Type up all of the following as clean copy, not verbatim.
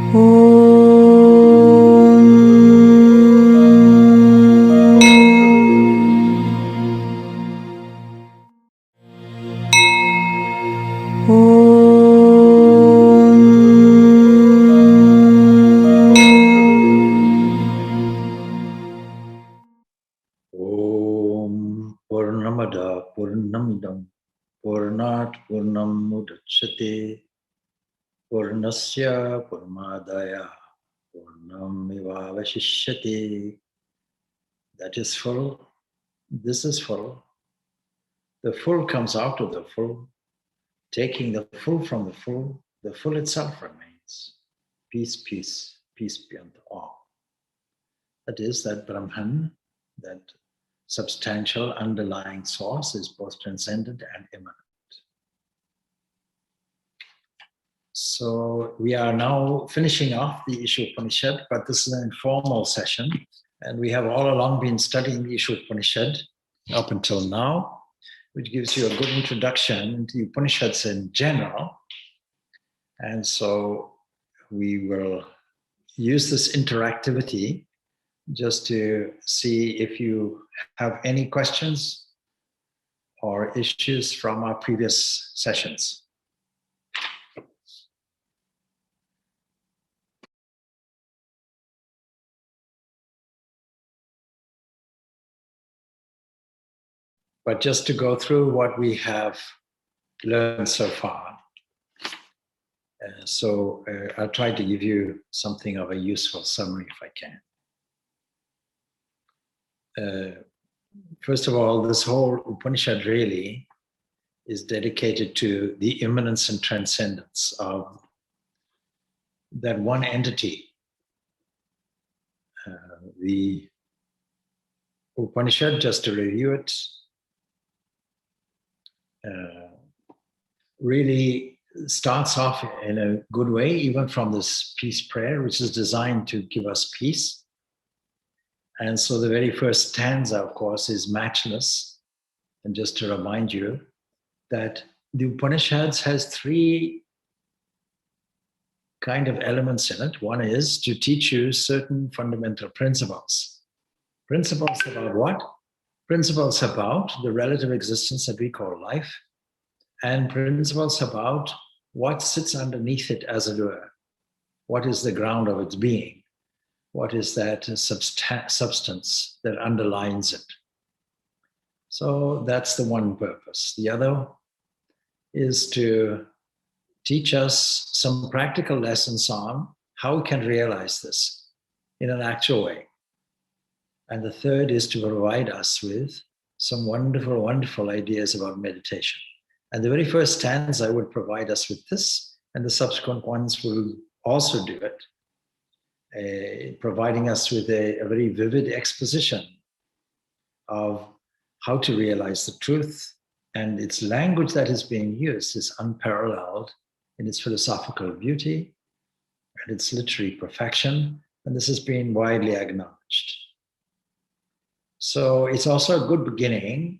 Purnamidam Purnat Purnam Mudachyate Purnasya Purmadaya Purnam Ivavashishyate. That is full. This is full. The full comes out of the full. Taking the full from the full itself remains. Peace, peace, peace beyond all. That is, that Brahman, that substantial underlying source, is both transcendent and immanent. So we are now finishing off the Upanishad, but this is an informal session. And we have all along been studying the Upanishad up until now, which gives you a good introduction to the Upanishads in general. And so we will use this interactivity just to see if you have any questions or issues from our previous sessions. But just to go through what we have learned so far. I'll try to give you something of a useful summary if I can. First of all, this whole Upanishad really is dedicated to the immanence and transcendence of that one entity. The Upanishad, just to review it, really starts off in a good way, even from this peace prayer, which is designed to give us peace. And so the very first stanza, of course, is matchless. And just to remind you that the Upanishads has three kind of elements in it. One is to teach you certain fundamental principles. Principles about what? Principles about the relative existence that we call life, and principles about what sits underneath it, as it were. What is the ground of its being? What is that substance that underlines it? So that's the one purpose. The other is to teach us some practical lessons on how we can realize this in an actual way. And the third is to provide us with some wonderful, wonderful ideas about meditation. And the very first stanza would provide us with this, and the subsequent ones will also do it, providing us with a very vivid exposition of how to realize the truth. And its language that is being used is unparalleled in its philosophical beauty and its literary perfection. And this has been widely acknowledged. So it's also a good beginning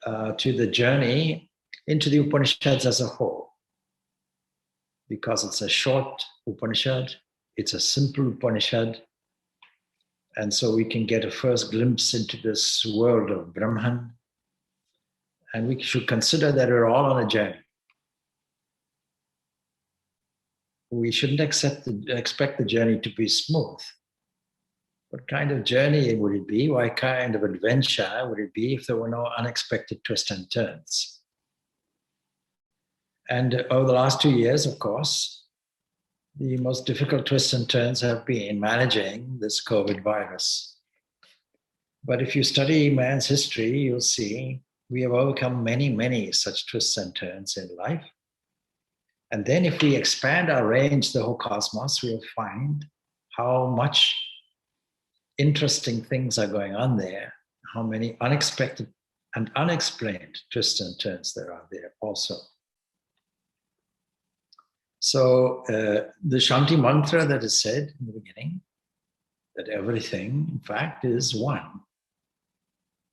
to the journey into the Upanishads as a whole, because it's a short Upanishad, it's a simple Upanishad, and so we can get a first glimpse into this world of Brahman, and we should consider that we're all on a journey. We shouldn't expect the journey to be smooth. What kind of journey would it be? What kind of adventure would it be if there were no unexpected twists and turns? And over the last 2 years, of course, the most difficult twists and turns have been managing this COVID virus. But if you study man's history, you'll see we have overcome many, many such twists and turns in life. And then if we expand our range, the whole cosmos, we'll find how much interesting things are going on there, how many unexpected and unexplained twists and turns there are there also. So the Shanti mantra that is said in the beginning, that everything, in fact, is one.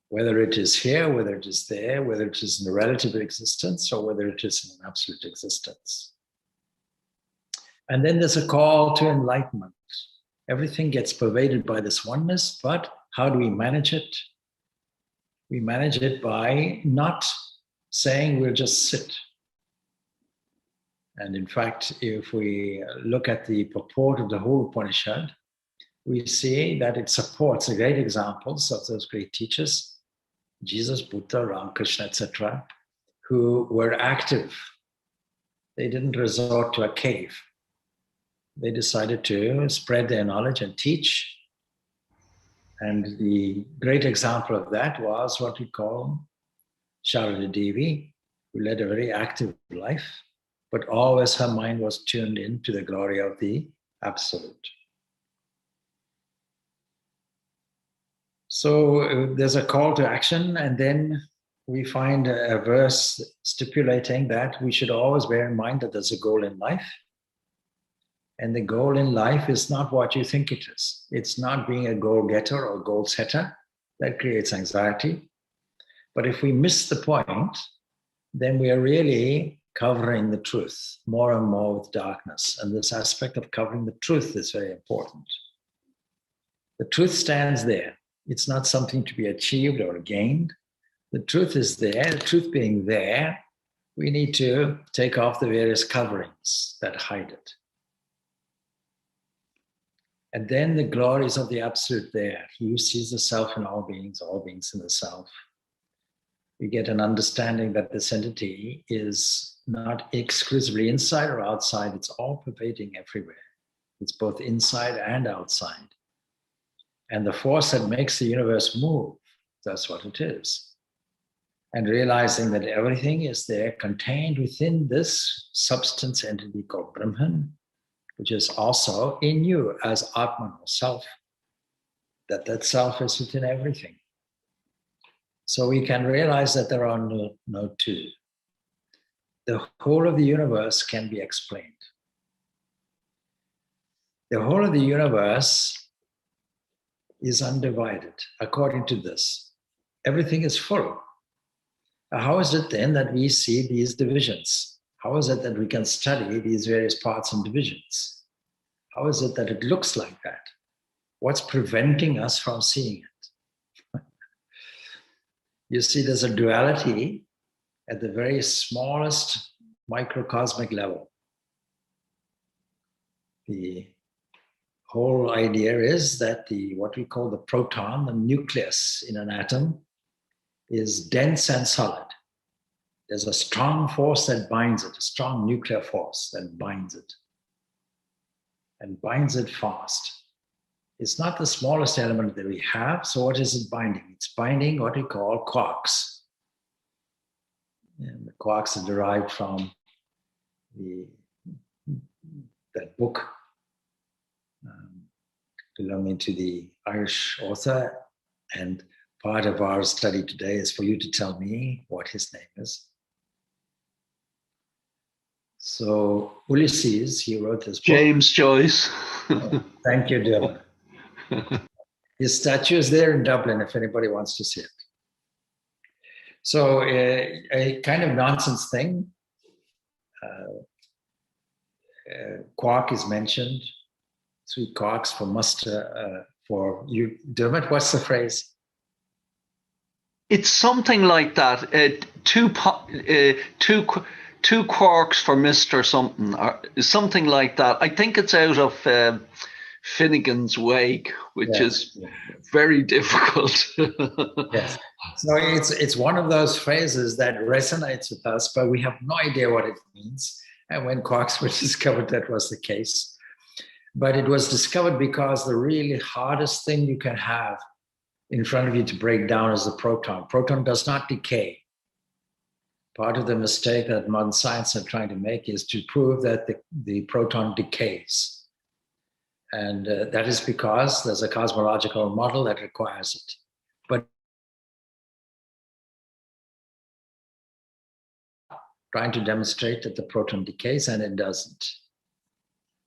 Whether it is here, whether it is there, whether it is in a relative existence, or whether it is in an absolute existence. And then there's a call to enlightenment. Everything gets pervaded by this oneness, but how do we manage it? We manage it by not saying we'll just sit. And in fact, if we look at the purport of the whole Upanishad, we see that it supports the great examples of those great teachers, Jesus, Buddha, Ramakrishna, etc., who were active. They didn't resort to a cave. They decided to spread their knowledge and teach. And the great example of that was what we call Sharada Devi, who led a very active life, but always her mind was tuned in to the glory of the Absolute. So there's a call to action, and then we find a verse stipulating that we should always bear in mind that there's a goal in life. And the goal in life is not what you think it is. It's not being a goal-getter or goal-setter. That creates anxiety. But if we miss the point, then we are really covering the truth more and more with darkness. And this aspect of covering the truth is very important. The truth stands there. It's not something to be achieved or gained. The truth is there. The truth being there, we need to take off the various coverings that hide it. And then the glories of the Absolute there. He who sees the self in all beings in the self. We get an understanding that this entity is not exclusively inside or outside. It's all pervading everywhere. It's both inside and outside. And the force that makes the universe move, that's what it is. And realizing that everything is there contained within this substance entity called Brahman, which is also in you as Atman or self, that self is within everything. So we can realize that there are no two. The whole of the universe can be explained. The whole of the universe is undivided according to this. Everything is full. How is it then that we see these divisions? How is it that we can study these various parts and divisions? How is it that it looks like that? What's preventing us from seeing it? You see, there's a duality at the very smallest microcosmic level. The whole idea is that what we call the proton, the nucleus in an atom, is dense and solid. There's a strong force that binds it, a strong nuclear force that binds it, and binds it fast. It's not the smallest element that we have, so what is it binding? It's binding what we call quarks. And the quarks are derived from that book belonging to the Irish author, and part of our study today is for you to tell me what his name is. So Ulysses, he wrote this book. James Joyce. Thank you, Dylan. His statue is there in Dublin if anybody wants to see it. So a kind of nonsense thing. Quark is mentioned. 3 quarks for muster for you. Dermot, what's the phrase? It's something like that. Two quarks for Mr. something, or something like that. I think it's out of Finnegan's Wake, which is very difficult. Yes. So it's one of those phrases that resonates with us, but we have no idea what it means. And when quarks were discovered, that was the case. But it was discovered because the really hardest thing you can have in front of you to break down is the proton. Proton does not decay. Part of the mistake that modern science are trying to make is to prove that the proton decays. And that is because there's a cosmological model that requires it. But trying to demonstrate that the proton decays, and it doesn't.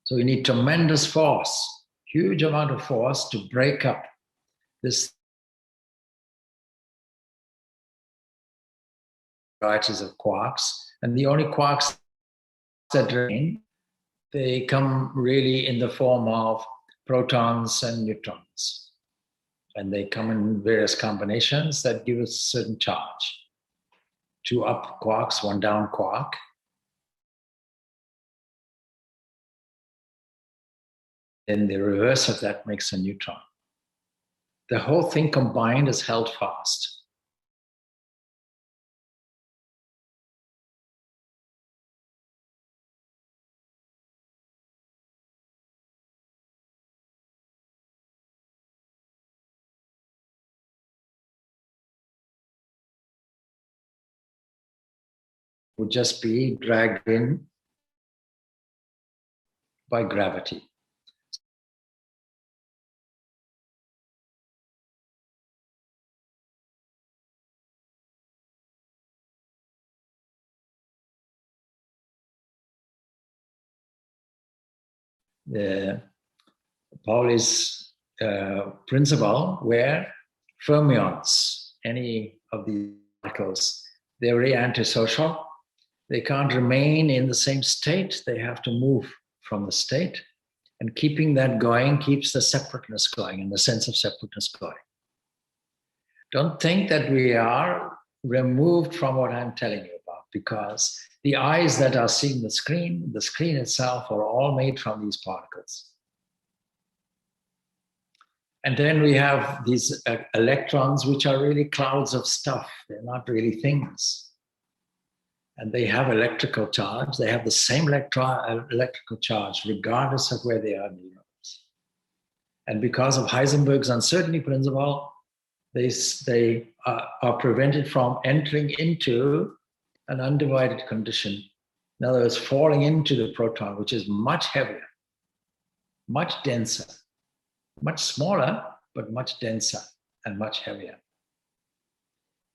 So you need tremendous force, huge amount of force to break up this varieties of quarks. And the only quarks that remain they come really in the form of protons and neutrons. And they come in various combinations that give us a certain charge. 2 up quarks, 1 down quark. Then the reverse of that makes a neutron. The whole thing combined is held fast. Would just be dragged in by gravity. Pauli's principle where fermions, any of these particles, they're very antisocial. They can't remain in the same state. They have to move from the state. And keeping that going keeps the separateness going and the sense of separateness going. Don't think that we are removed from what I'm telling you about, because the eyes that are seeing the screen itself are all made from these particles. And then we have these electrons, which are really clouds of stuff. They're not really things. And they have electrical charge. They have the same electrical charge, regardless of where they are in the universe. And because of Heisenberg's uncertainty principle, they are prevented from entering into an undivided condition. In other words, falling into the proton, which is much heavier, much denser, much smaller, but much denser and much heavier.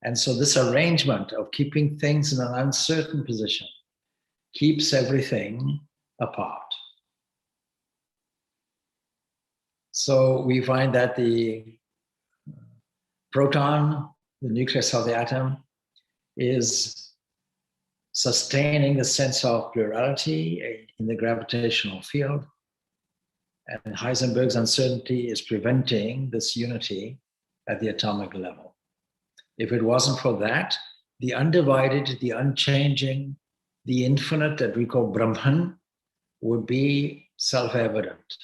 And so this arrangement of keeping things in an uncertain position keeps everything apart. So we find that the proton, the nucleus of the atom, is sustaining the sense of plurality in the gravitational field. And Heisenberg's uncertainty is preventing this unity at the atomic level. If it wasn't for that, the undivided, the unchanging, the infinite that we call Brahman would be self-evident.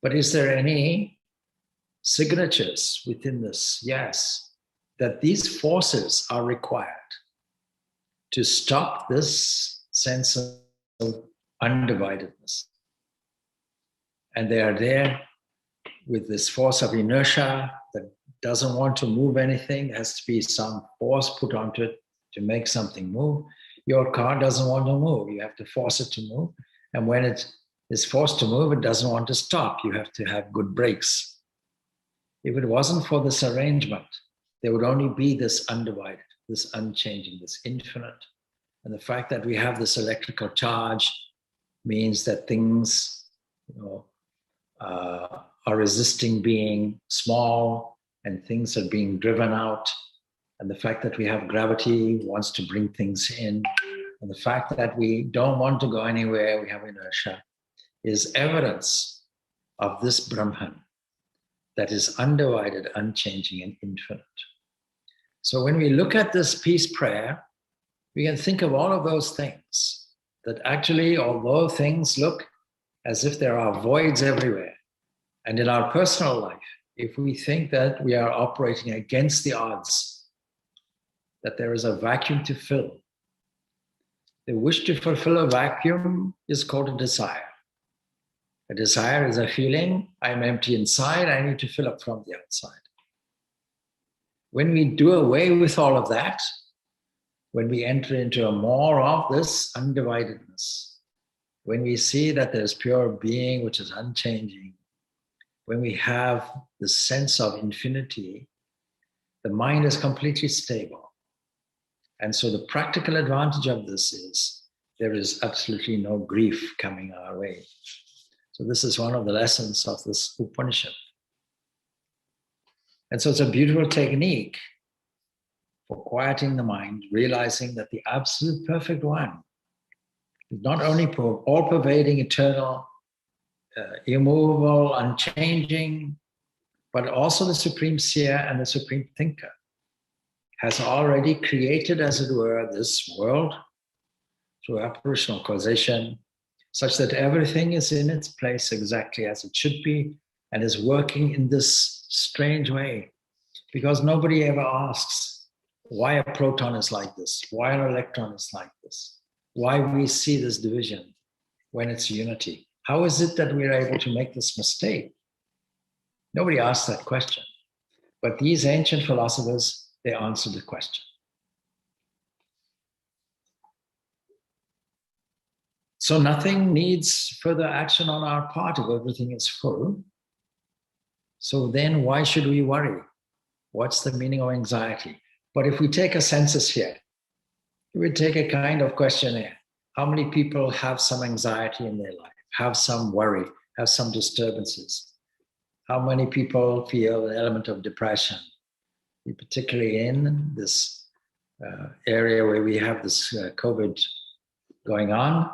But is there any signatures within this? Yes, that these forces are required to stop this sense of undividedness. And they are there with this force of inertia that doesn't want to move anything. There has to be some force put onto it to make something move. Your car doesn't want to move. You have to force it to move. And when it is forced to move, it doesn't want to stop. You have to have good brakes. If it wasn't for this arrangement, there would only be this undivided, this unchanging, this infinite. And the fact that we have this electrical charge means that things, are resisting being small, and things are being driven out. And the fact that we have gravity wants to bring things in. And the fact that we don't want to go anywhere, we have inertia, is evidence of this Brahman that is undivided, unchanging, and infinite. So when we look at this peace prayer, we can think of all of those things, that actually, although things look as if there are voids everywhere, and in our personal life, if we think that we are operating against the odds, that there is a vacuum to fill, the wish to fulfill a vacuum is called a desire. A desire is a feeling, I'm empty inside, I need to fill up from the outside. When we do away with all of that, when we enter into a more of this undividedness, when we see that there's pure being which is unchanging, when we have the sense of infinity, the mind is completely stable. And so the practical advantage of this is there is absolutely no grief coming our way. So this is one of the lessons of this Upanishad. And so it's a beautiful technique for quieting the mind, realizing that the absolute perfect one It's not only all-pervading, eternal, immovable, unchanging, but also the supreme seer and the supreme thinker has already created, as it were, this world through apparitional causation, such that everything is in its place exactly as it should be and is working in this strange way. Because nobody ever asks why a proton is like this, why an electron is like this, why we see this division when it's unity. How is it that we're able to make this mistake? Nobody asks that question. But these ancient philosophers, they answered the question. So nothing needs further action on our part if everything is full. So then why should we worry? What's the meaning of anxiety? But if we take a census here, we take a kind of questionnaire. How many people have some anxiety in their life, have some worry, have some disturbances? How many people feel an element of depression, particularly in this area where we have this COVID going on?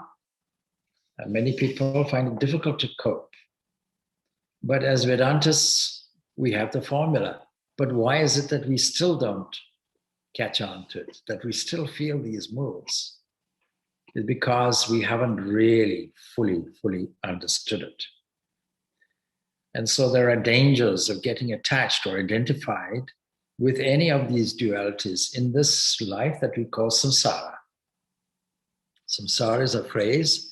Many people find it difficult to cope. But as Vedantists, we have the formula. But why is it that we still don't catch on to it, that we still feel these moods? It's because we haven't really fully understood it. And so there are dangers of getting attached or identified with any of these dualities in this life that we call samsara. Samsara is a phrase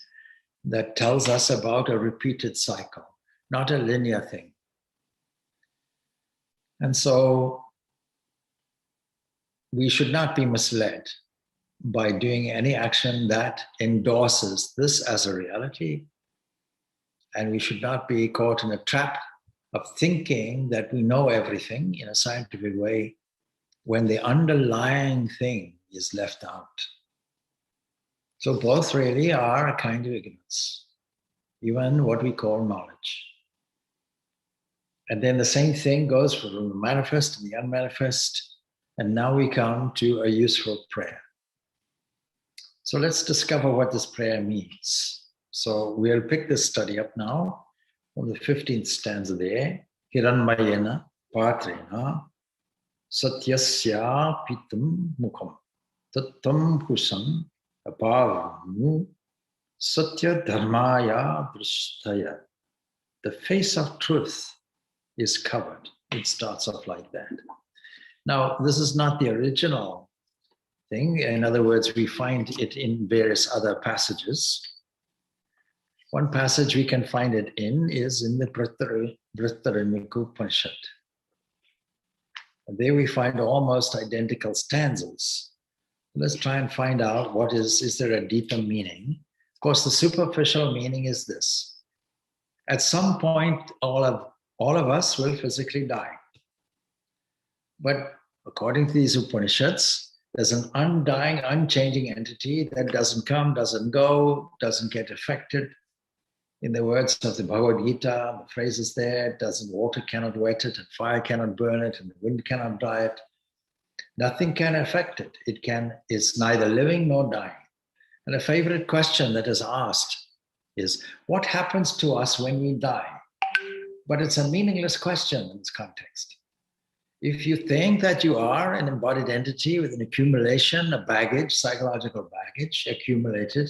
that tells us about a repeated cycle, not a linear thing. And so we should not be misled by doing any action that endorses this as a reality. And we should not be caught in a trap of thinking that we know everything in a scientific way when the underlying thing is left out. So both really are a kind of ignorance, even what we call knowledge. And then the same thing goes for the manifest and the unmanifest. And now we come to a useful prayer. So let's discover what this prayer means. So we'll pick this study up now from the 15th stanza there. Hiranmayena patrena satyasya pitam mukham tattam husam apavamu satya dharmaya drishtaya. The face of truth is covered. It starts off like that. Now, this is not the original thing. In other words, we find it in various other passages. One passage we can find it in is in the Brihadaranyaka Upanishad. And there we find almost identical stanzas. Let's try and find out what is there a deeper meaning? Of course, the superficial meaning is this. At some point, all of us will physically die. But according to these Upanishads, there's an undying, unchanging entity that doesn't come, doesn't go, doesn't get affected. In the words of the Bhagavad Gita, the phrases there, water cannot wet it, and fire cannot burn it, and the wind cannot dry it. Nothing can affect it. It's neither living nor dying. And a favorite question that is asked is, what happens to us when we die? But it's a meaningless question in this context. If you think that you are an embodied entity with an accumulation, a baggage, psychological baggage accumulated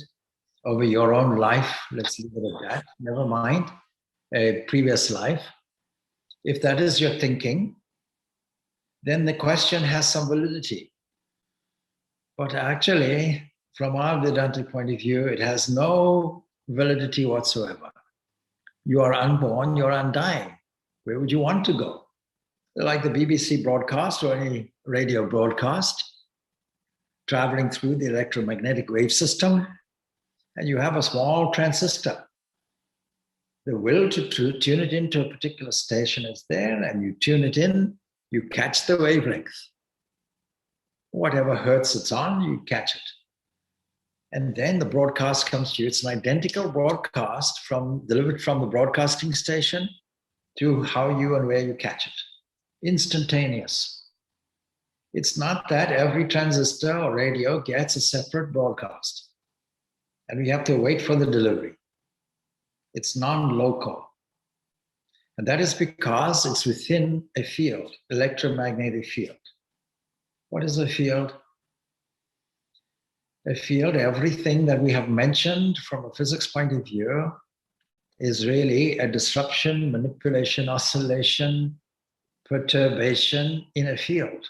over your own life, let's leave it at that, never mind a previous life. If that is your thinking, then the question has some validity. But actually, from our Vedantic point of view, it has no validity whatsoever. You are unborn, you're undying. Where would you want to go? Like the BBC broadcast or any radio broadcast, traveling through the electromagnetic wave system, and you have a small transistor. The will to tune it into a particular station is there, and you tune it in, you catch the wavelength. Whatever hertz it's on, you catch it. And then the broadcast comes to you. It's an identical broadcast delivered from the broadcasting station to how you and where you catch it. Instantaneous. It's not that every transistor or radio gets a separate broadcast. And we have to wait for the delivery. It's non-local. And that is because it's within a field, electromagnetic field. What is a field? A field, everything that we have mentioned from a physics point of view is really a disruption, manipulation, oscillation, perturbation in a field.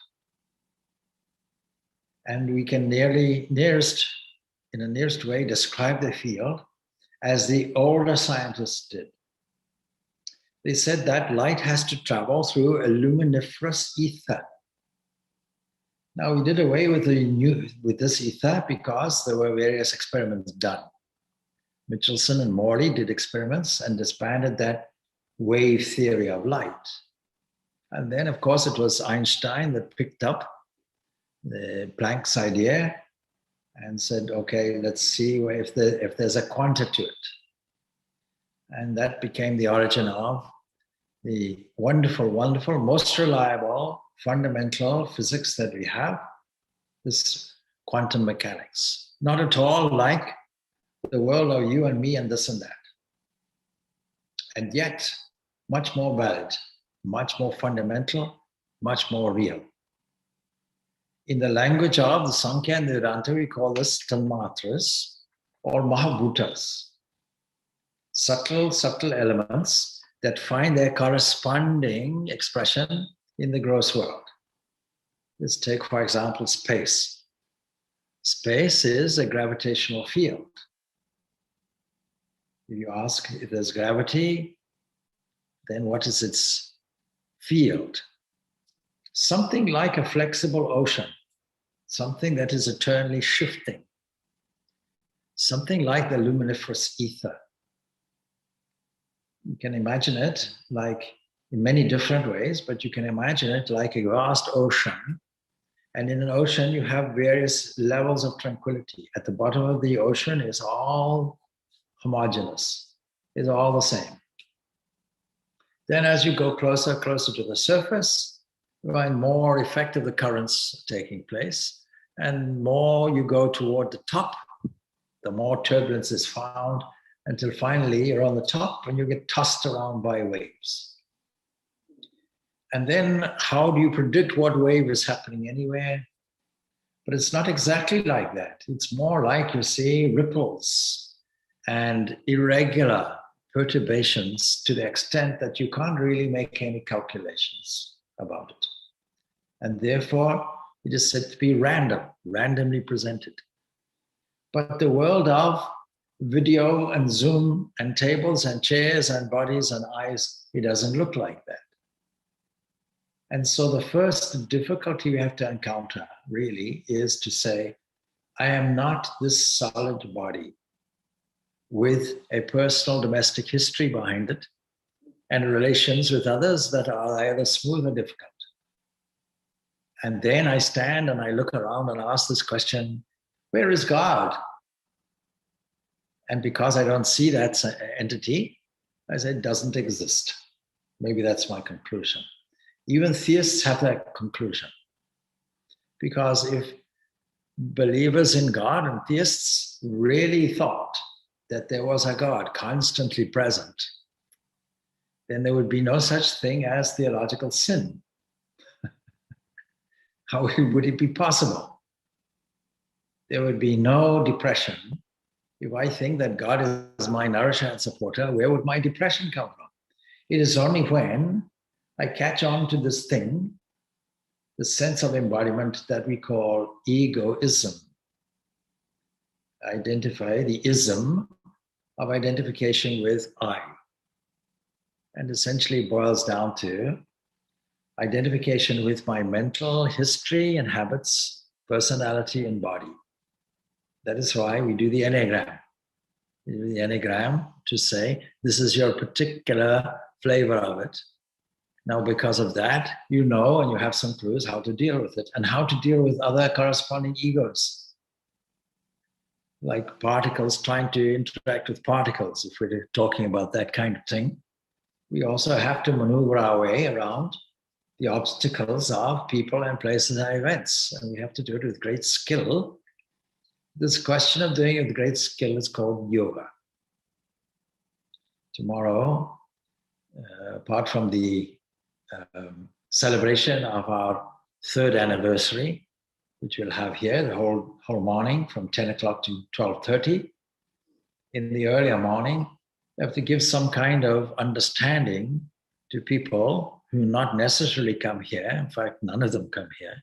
And we can in a nearest way, describe the field as the older scientists did. They said that light has to travel through a luminiferous ether. Now, we did away with this ether because there were various experiments done. Michelson and Morley did experiments and disbanded that wave theory of light. And then, of course, it was Einstein that picked up the Planck's idea and said, okay, let's see if there's a quanta to it. And that became the origin of the wonderful, wonderful, most reliable, fundamental physics that we have, this quantum mechanics. Not at all like the world of you and me and this and that. And yet, much more valid, much more fundamental, much more real. In the language of the Sankhya and the Vedanta, we call this tanmatras or mahabhutas. Subtle elements that find their corresponding expression in the gross world. Let's take, for example, space. Space is a gravitational field. If you ask if there's gravity, then what is its field? Something like a flexible ocean, something that is eternally shifting, something like the luminiferous ether. You can imagine it like in many different ways, but you can imagine it like a vast ocean. And in an ocean, you have various levels of tranquility. At the bottom of the ocean is all homogeneous, is all the same. Then as you go closer to the surface, you find more effective the currents taking place. And more you go toward the top, the more turbulence is found, until finally you're on the top and you get tossed around by waves. And then how do you predict what wave is happening anywhere? But it's not exactly like that. It's more like you see ripples and irregular perturbations to the extent that you can't really make any calculations about it. And therefore, it is said to be random, randomly presented. But the world of video and Zoom and tables and chairs and bodies and eyes, it doesn't look like that. And so the first difficulty we have to encounter really is to say, I am not this solid body with a personal domestic history behind it and relations with others that are either smooth or difficult. And then I stand and I look around and ask this question, where is God? And because I don't see that entity, I say it doesn't exist. Maybe that's my conclusion. Even theists have that conclusion. Because if believers in God and theists really thought that there was a God constantly present, then there would be no such thing as theological sin. How would it be possible? There would be no depression. If I think that God is my nourisher and supporter, where would my depression come from? It is only when I catch on to this thing, the sense of embodiment that we call egoism. Identify the ism of identification with I. And essentially boils down to identification with my mental history and habits, personality and body. That is why we do the Enneagram. We do the Enneagram to say, this is your particular flavor of it. Now, because of that, you know, and you have some clues how to deal with it and how to deal with other corresponding egos. Like particles trying to interact with particles, if we're talking about that kind of thing. We also have to maneuver our way around the obstacles of people and places and events. And we have to do it with great skill This question of doing it with great skill is called yoga. Tomorrow, apart from the celebration of our 3rd anniversary, which we'll have here the whole morning from 10 o'clock to 12:30, in the earlier morning, we have to give some kind of understanding to people who not necessarily come here, in fact, none of them come here,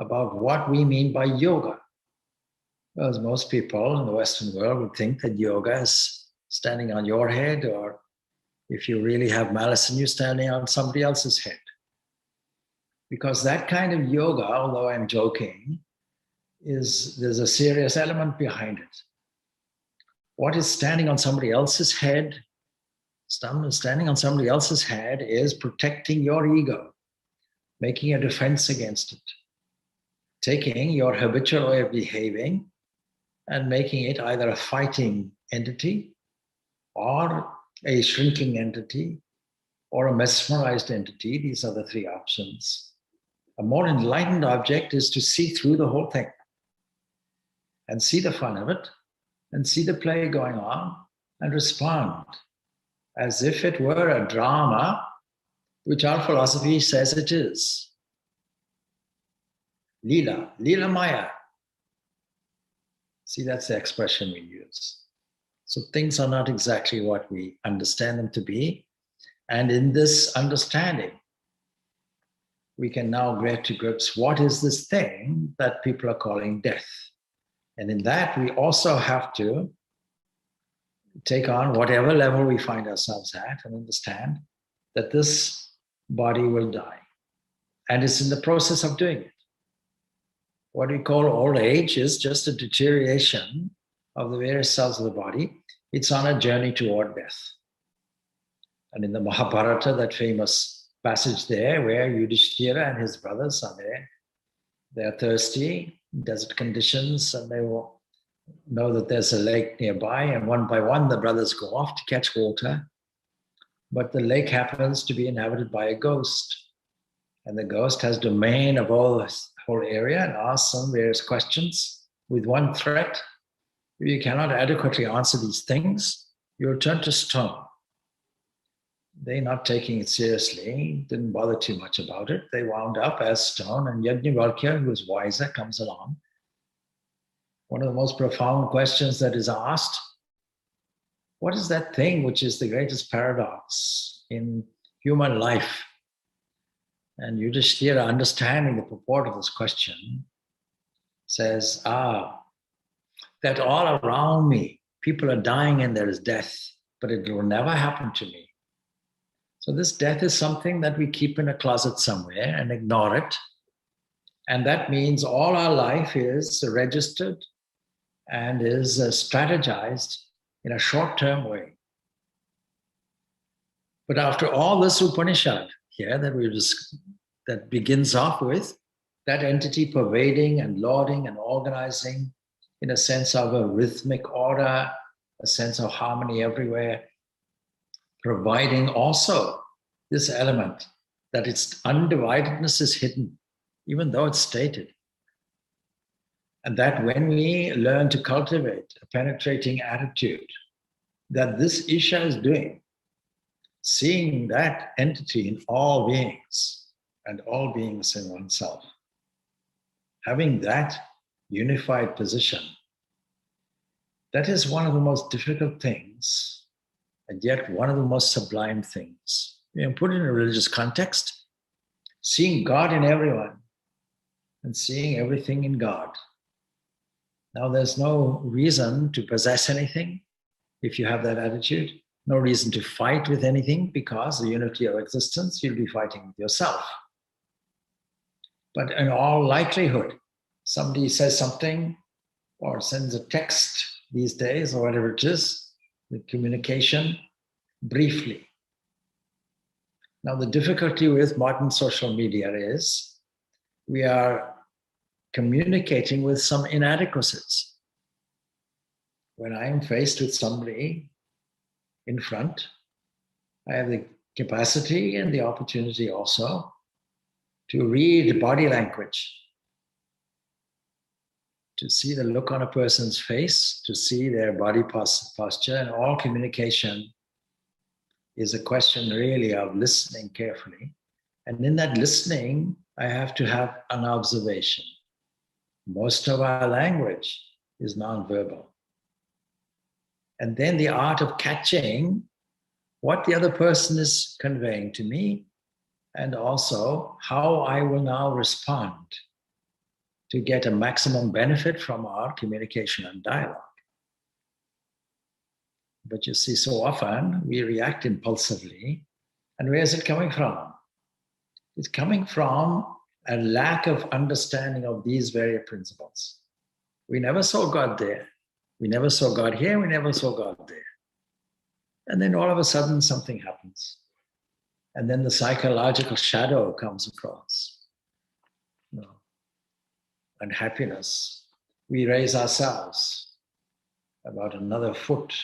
about what we mean by yoga. Because most people in the Western world would think that yoga is standing on your head, or if you really have malice in you, standing on somebody else's head. Because that kind of yoga, although I'm joking, there's a serious element behind it. What is standing on somebody else's head? Standing on somebody else's head is protecting your ego, making a defense against it, taking your habitual way of behaving and making it either a fighting entity or a shrinking entity or a mesmerized entity. These are the 3 options. A more enlightened object is to see through the whole thing and see the fun of it and see the play going on and respond as if it were a drama, which our philosophy says it is. Lila, Lila Maya. See, that's the expression we use. So things are not exactly what we understand them to be. And in this understanding, we can now get to grips, what is this thing that people are calling death? And in that, we also have to take on whatever level we find ourselves at and understand that this body will die. And it's in the process of doing it. What we call old age is just a deterioration of the various cells of the body. It's on a journey toward death. And in the Mahabharata, that famous passage there where Yudhishthira and his brothers are there, they're thirsty, desert conditions, and they will know that there's a lake nearby, and one by one the brothers go off to catch water. But the lake happens to be inhabited by a ghost. And the ghost has domain of all this whole area and asks some various questions with one threat. If you cannot adequately answer these things, you'll turn to stone. They, not taking it seriously, didn't bother too much about it. They wound up as stone, and Yajnavalkya, who was wiser, comes along. One of the most profound questions that is asked, what is that thing which is the greatest paradox in human life? And Yudhishthira, understanding the purport of this question, says, that all around me, people are dying and there is death, but it will never happen to me. So this death is something that we keep in a closet somewhere and ignore it. And that means all our life is registered and is strategized in a short-term way. But after all this Upanishad here that begins off with that entity pervading and lording and organizing in a sense of a rhythmic order, a sense of harmony everywhere, providing also this element that its undividedness is hidden, even though it's stated. And that when we learn to cultivate a penetrating attitude that this Isha is doing, seeing that entity in all beings and all beings in oneself, having that unified position, that is one of the most difficult things, and yet one of the most sublime things. Put in a religious context, seeing God in everyone and seeing everything in God. Now, there's no reason to possess anything if you have that attitude, no reason to fight with anything, because the unity of existence, you'll be fighting with yourself. But in all likelihood, somebody says something or sends a text these days or whatever it is, the communication briefly. Now, the difficulty with modern social media is we are communicating with some inadequacies. When I am faced with somebody in front, I have the capacity and the opportunity also to read body language, to see the look on a person's face, to see their body posture, and all communication is a question really of listening carefully. And in that listening, I have to have an observation. Most of our language is nonverbal. And then the art of catching what the other person is conveying to me, and also how I will now respond to get a maximum benefit from our communication and dialogue. But you see, so often we react impulsively. And where is it coming from? It's coming from a lack of understanding of these very principles. We never saw God there. We never saw God here. We never saw God there. And then all of a sudden something happens. And then the psychological shadow comes across. Unhappiness. We raise ourselves about another foot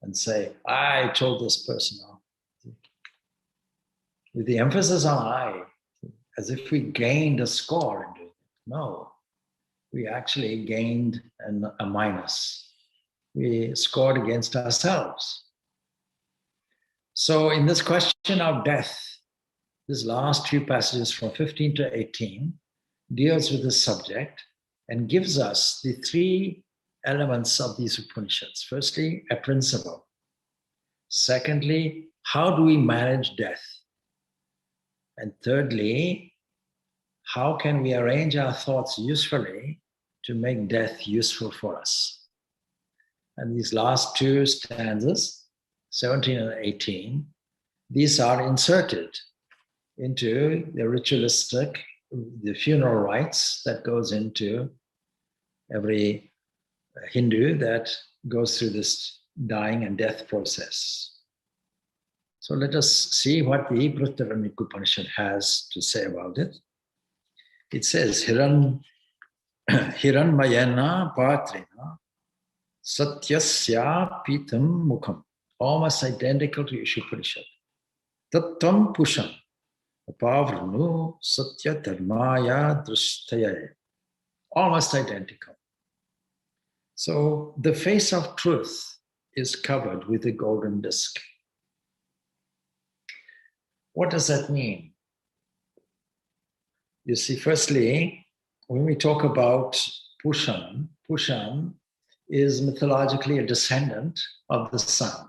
and say, I told this person off. With the emphasis on I, as if we gained a score into it. No, we actually gained a minus. We scored against ourselves. So in this question of death, this last few passages from 15 to 18 deals with this subject and gives us the three elements of these Upanishads. Firstly, a principle. Secondly, how do we manage death? And thirdly, how can we arrange our thoughts usefully to make death useful for us? And these last two stanzas, 17 and 18, these are inserted into the ritualistic, the funeral rites that goes into every Hindu that goes through this dying and death process. So let us see what the Brihadaranyaka Upanishad has to say about it. It says, Hiranmayena Patrina Satyasya Pitam Mukham. Almost identical to Isha Upanishad. Tattvam Pusham Apavranu Satya Dharmaya Drishtaya. Almost identical. So the face of truth is covered with a golden disc. What does that mean? You see, firstly, when we talk about Pushan, Pushan is mythologically a descendant of the sun.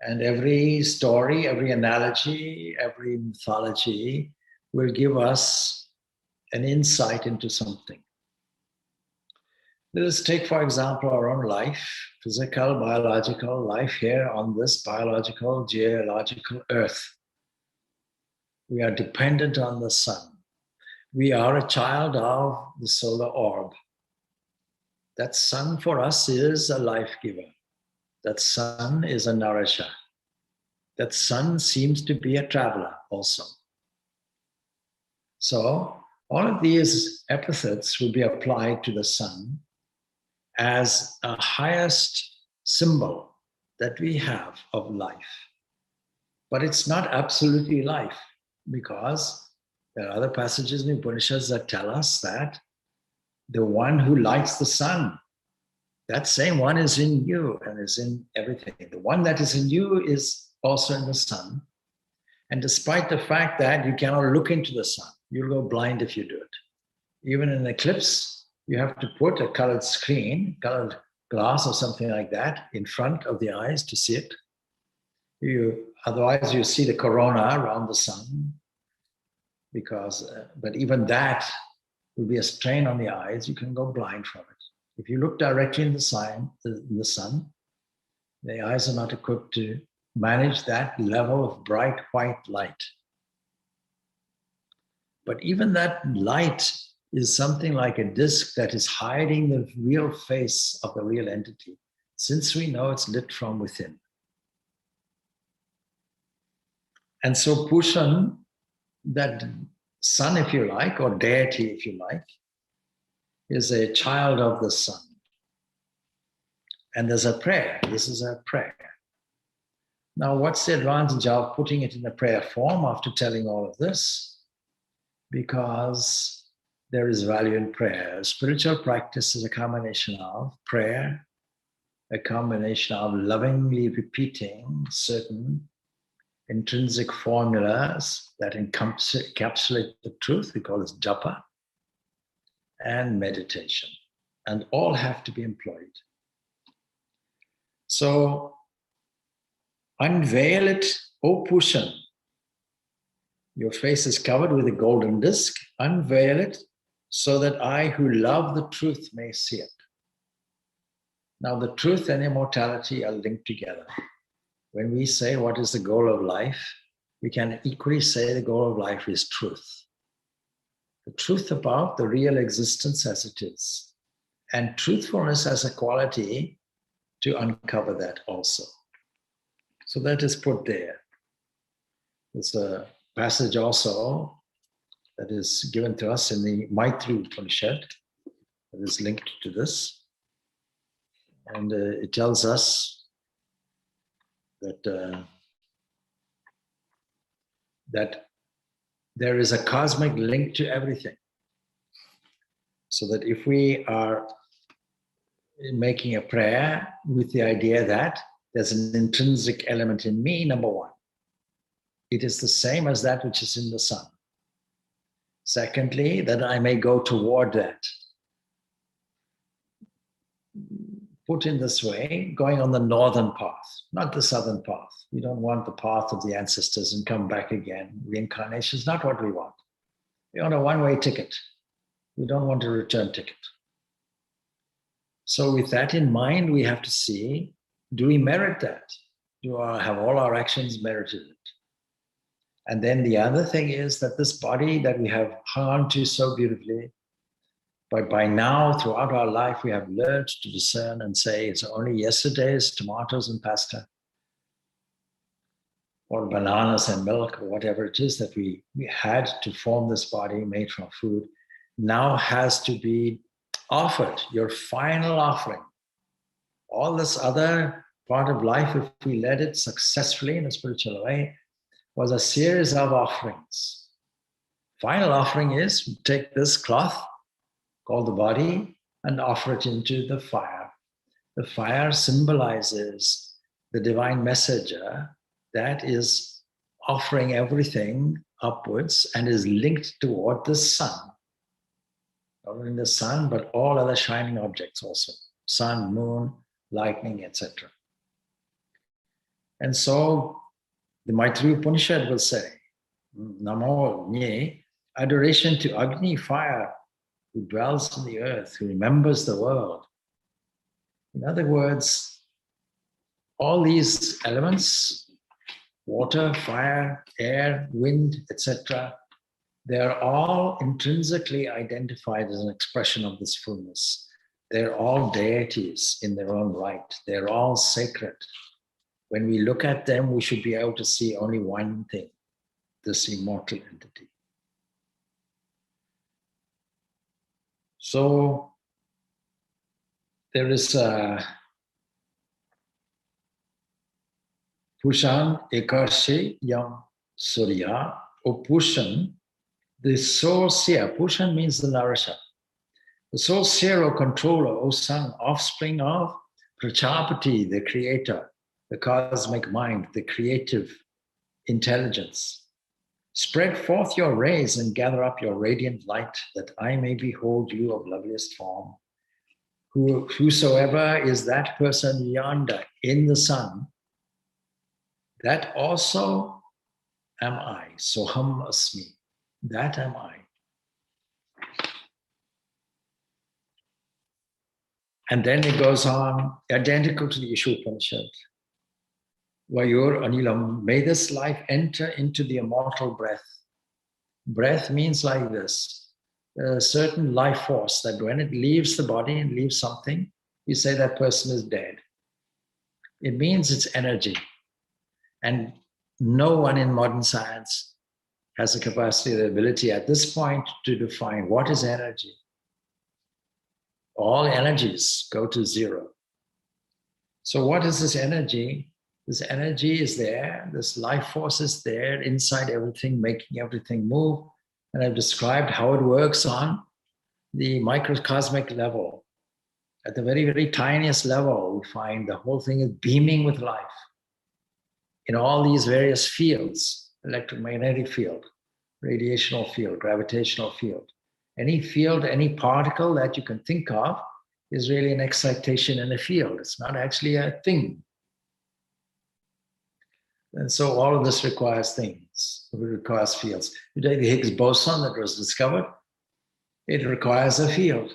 And every story, every analogy, every mythology will give us an insight into something. Let us take, for example, our own life, physical, biological life here on this biological, geological earth. We are dependent on the sun. We are a child of the solar orb. That sun for us is a life giver. That sun is a nourisher. That sun seems to be a traveler also. So all of these epithets will be applied to the sun as a highest symbol that we have of life. But it's not absolutely life, because there are other passages in the Upanishads that tell us that the one who lights the sun, that same one is in you and is in everything. The one that is in you is also in the sun. And despite the fact that you cannot look into the sun, you'll go blind if you do it. Even in an eclipse, you have to put a colored screen, colored glass or something like that in front of the eyes to see it. Otherwise you see the corona around the sun, but even that will be a strain on the eyes. You can go blind from it. If you look directly in the sun, the eyes are not equipped to manage that level of bright white light. But even that light is something like a disk that is hiding the real face of the real entity, since we know it's lit from within. And so Pushan, that sun, if you like, or deity, if you like, is a child of the sun. And there's a prayer. This is a prayer. Now, what's the advantage of putting it in a prayer form after telling all of this? Because there is value in prayer. Spiritual practice is a combination of prayer, a combination of lovingly repeating certain intrinsic formulas that encapsulate the truth. We call this japa, and meditation. And all have to be employed. So, unveil it, O Pushan. Your face is covered with a golden disc. Unveil it so that I who love the truth may see it. Now, the truth and immortality are linked together. When we say what is the goal of life, we can equally say the goal of life is truth. The truth about the real existence as it is. And truthfulness as a quality to uncover that also. So that is put there. There's a passage also that is given to us in the Maitri Upanishad that is linked to this. And it tells us that, that there is a cosmic link to everything. So that if we are making a prayer with the idea that there's an intrinsic element in me, number one, it is the same as that which is in the sun. Secondly, that I may go toward that. Put in this way, going on the northern path, not the southern path. We don't want the path of the ancestors and come back again. Reincarnation is not what we want. We want a one-way ticket. We don't want a return ticket. So with that in mind, we have to see, do we merit that? Have all our actions merited it? And then the other thing is that this body that we have hung on to so beautifully, but by now, throughout our life, we have learned to discern and say, it's only yesterday's tomatoes and pasta, or bananas and milk, or whatever it is that we had to form this body made from food, now has to be offered, your final offering. All this other part of life, if we led it successfully in a spiritual way, was a series of offerings. Final offering is we take this cloth called the body and offer it into the fire. The fire symbolizes the divine messenger that is offering everything upwards and is linked toward the sun. Not only the sun, but all other shining objects also. Sun, moon, lightning, etc. And so the Maitri Upanishad will say, Namo Nye, adoration to Agni, fire, who dwells in the earth, who remembers the world. In other words, all these elements, water, fire, air, wind, etc., they're all intrinsically identified as an expression of this fullness. They're all deities in their own right. They're all sacred. When we look at them, we should be able to see only one thing, this immortal entity. So there is a Pushan Ekarshi Yam Surya, or Pushan, the sole seer. Pushan means the nourisher. The sole seer or controller, O son, offspring of Prajapati, the creator, the cosmic mind, the creative intelligence. Spread forth your rays and gather up your radiant light, that I may behold you of loveliest form. Whosoever is that person yonder in the sun, that also am I. Soham asmi. That am I. And then it goes on, identical to the Isha Upanishad. Vayur Anilam, may this life enter into the immortal breath. Breath means like this. A certain life force that when it leaves the body and leaves something, you say that person is dead. It means it's energy. And no one in modern science has the capacity, the ability at this point to define what is energy. All energies go to zero. So what is this energy? This energy is there, this life force is there inside everything, making everything move. And I've described how it works on the microcosmic level, at the very, very tiniest level, we find the whole thing is beaming with life in all these various fields: electromagnetic field, radiational field, gravitational field. Any field, any particle that you can think of is really an excitation in a field. It's not actually a thing. And so all of this requires things. It requires fields. You take the Higgs boson that was discovered, it requires a field.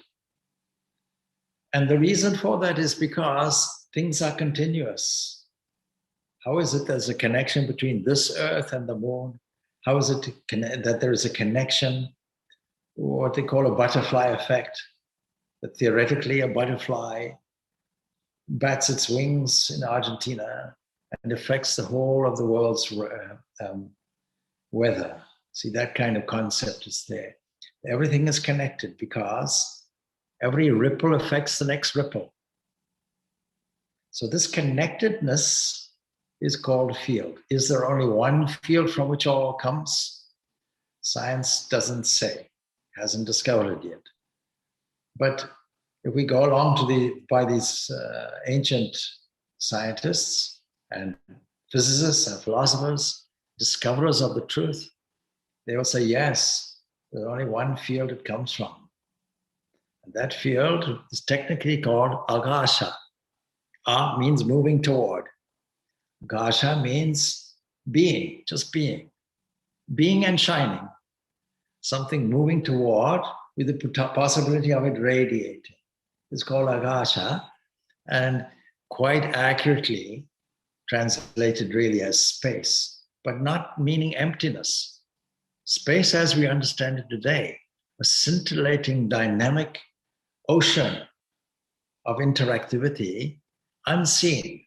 And the reason for that is because things are continuous. How is it there's a connection between this earth and the moon? How is it that there is a connection, what they call a butterfly effect, that theoretically a butterfly bats its wings in Argentina and affects the whole of the world's weather? See, that kind of concept is there. Everything is connected because every ripple affects the next ripple. So this connectedness is called field. Is there only one field from which all comes? Science doesn't say, hasn't discovered it yet. But if we go along to by these ancient scientists and physicists and philosophers, discoverers of the truth, they will say, yes, there's only one field it comes from. And that field is technically called Akasha. A means moving toward. Akasha means being, just being. Being and shining. Something moving toward with the possibility of it radiating. It's called Akasha, and quite accurately translated really as space, but not meaning emptiness. Space as we understand it today, a scintillating dynamic ocean of interactivity, unseen,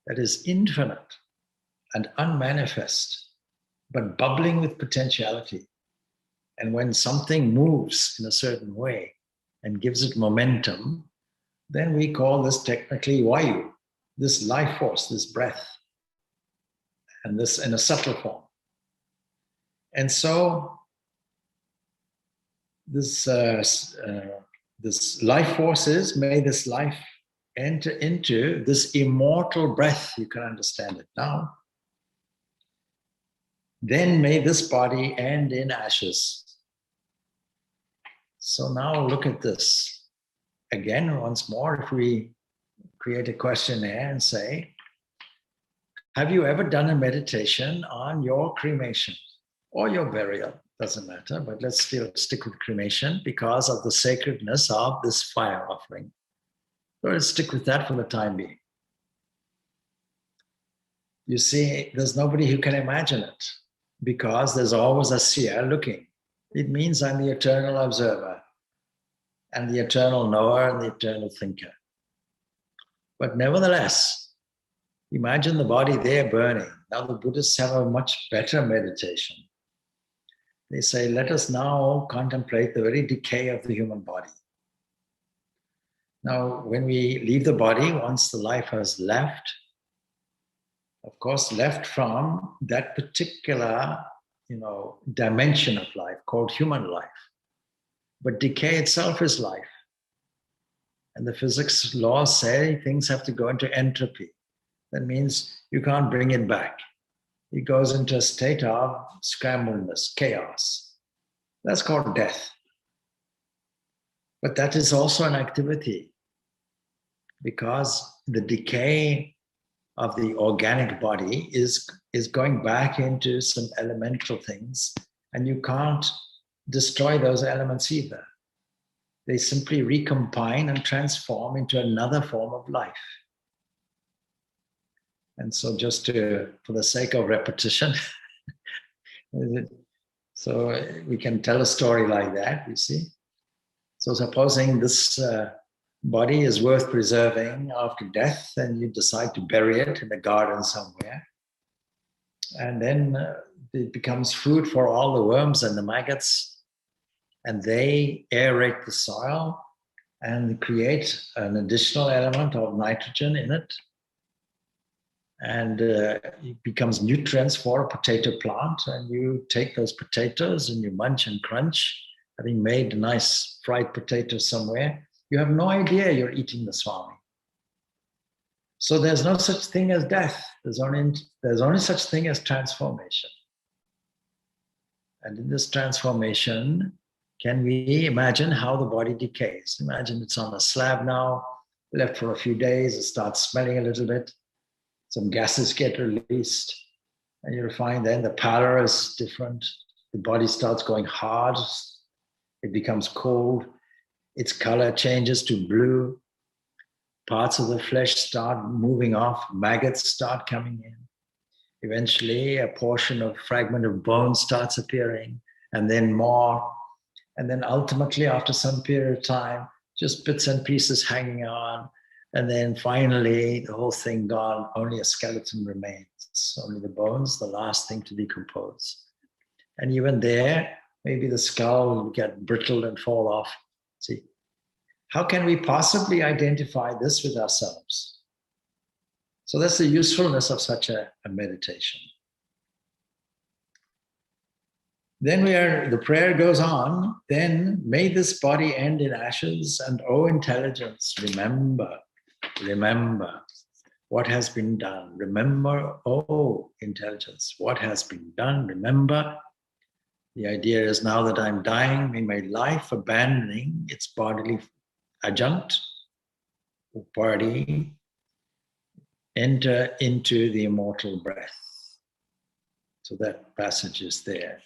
that is infinite and unmanifest, but bubbling with potentiality. And when something moves in a certain way and gives it momentum, then we call this technically Vayu, this life force, this breath, and this in a subtle form. And so this life force is, may this life enter into this immortal breath, you can understand it now. Then may this body end in ashes. So now look at this. Again, once more, if we create a questionnaire and say, have you ever done a meditation on your cremation or your burial? Doesn't matter, but let's still stick with cremation because of the sacredness of this fire offering. So let's stick with that for the time being. You see, there's nobody who can imagine it because there's always a seer looking. It means I'm the eternal observer and the eternal knower and the eternal thinker. But nevertheless, imagine the body there burning. Now the Buddhists have a much better meditation. They say, let us now contemplate the very decay of the human body. Now, when we leave the body, once the life has left, of course, left from that particular, dimension of life called human life. But decay itself is life. And the physics laws say things have to go into entropy. That means you can't bring it back. It goes into a state of scrambledness, chaos. That's called death. But that is also an activity because the decay of the organic body is going back into some elemental things, and you can't destroy those elements either. They simply recombine and transform into another form of life. And so just for the sake of repetition, so we can tell a story like that, you see. So supposing this body is worth preserving after death, and you decide to bury it in a garden somewhere. And then it becomes food for all the worms and the maggots, and they aerate the soil and create an additional element of nitrogen in it. And it becomes nutrients for a potato plant, and you take those potatoes and you munch and crunch, having made a nice fried potato somewhere, you have no idea you're eating the Swami. So there's no such thing as death. There's only such thing as transformation. And in this transformation, can we imagine how the body decays? Imagine it's on a slab now, left for a few days, it starts smelling a little bit, some gases get released, and you'll find then the pallor is different. The body starts going hard, it becomes cold, its color changes to blue, parts of the flesh start moving off, maggots start coming in. Eventually, a portion of fragment of bone starts appearing, and then more. And then ultimately, after some period of time, just bits and pieces hanging on. And then finally, the whole thing gone, only a skeleton remains, only the bones, the last thing to decompose. And even there, maybe the skull will get brittle and fall off. See, how can we possibly identify this with ourselves? So that's the usefulness of such a meditation. Then the prayer goes on, then may this body end in ashes, and O intelligence, remember what has been done. Remember, O intelligence, what has been done. Remember, the idea is now that I'm dying, may my life abandoning its bodily adjunct, body, enter into the immortal breath. So that passage is there.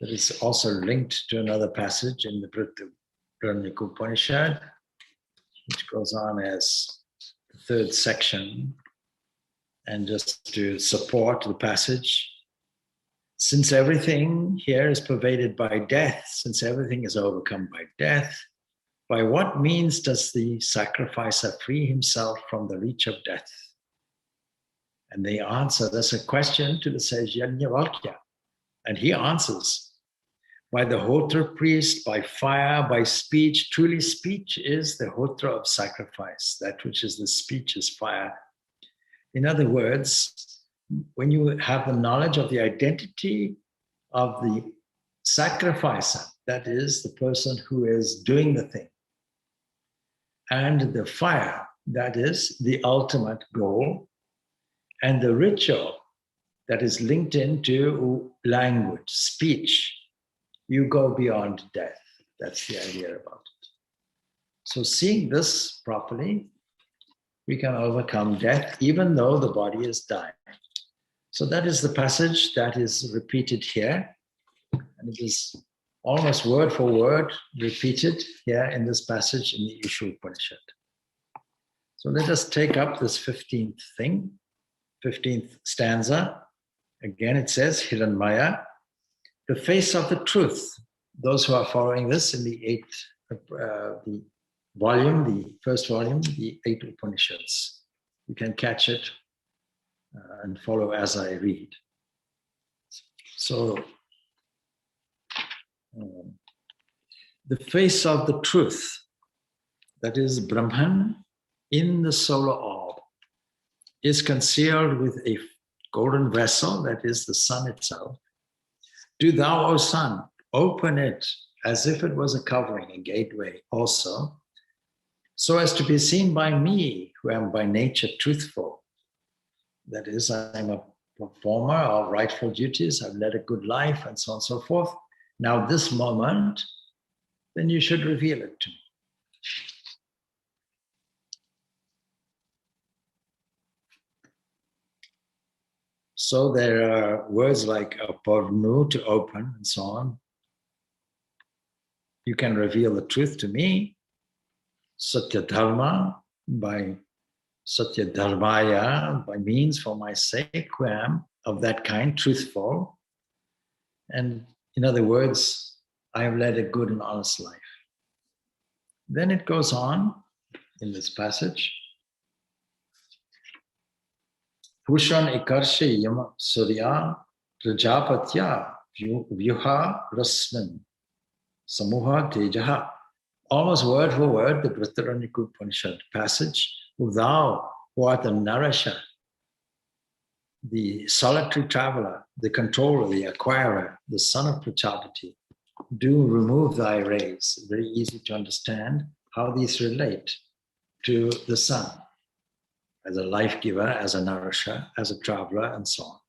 That is also linked to another passage in the Upanishad, which goes on as the third section. And just to support the passage, since everything here is pervaded by death, since everything is overcome by death, by what means does the sacrificer free himself from the reach of death? And they answer, there's a question to the sage Yajnavalkya. And he answers, by the Hotra priest, by fire, by speech. Truly speech is the Hotra of sacrifice. That which is the speech is fire. In other words, when you have the knowledge of the identity of the sacrificer, that is the person who is doing the thing, and the fire, that is the ultimate goal, and the ritual that is linked into language, speech, you go beyond death. That's the idea about it. So seeing this properly, we can overcome death even though the body is dying. So that is the passage that is repeated here, and it is almost word for word repeated here in this passage in the Upanishad. So let us take up this 15th stanza. Again, it says, Hiranmaya, the face of the truth. Those who are following this in the first volume, the 8 Upanishads, you can catch it and follow as I read. So, the face of the truth, that is Brahman in the solar orb, is concealed with a golden vessel, that is the sun itself. Do thou, O sun, open it as if it was a covering, a gateway also, so as to be seen by me, who am by nature truthful. That is, I am a performer of rightful duties, I've led a good life, and so on and so forth. Now this moment, then you should reveal it to me. So there are words like aparnu, to open, and so on. You can reveal the truth to me. Satya dharma, by Satya dharmaya, by means for my sake, who am of that kind, truthful. And in other words, I have led a good and honest life. Then it goes on in this passage. Pushan ikarshe yama surya prajapatya vyuha rasman samuha tejaha. Almost word for word, the Brihadaranyaka Upanishad passage. Thou who art the nourisher, the solitary traveler, the controller, the acquirer, the son of Prajapati, do remove thy rays. Very easy to understand how these relate to the sun as a life giver, as a nourisher, as a traveler, and so on.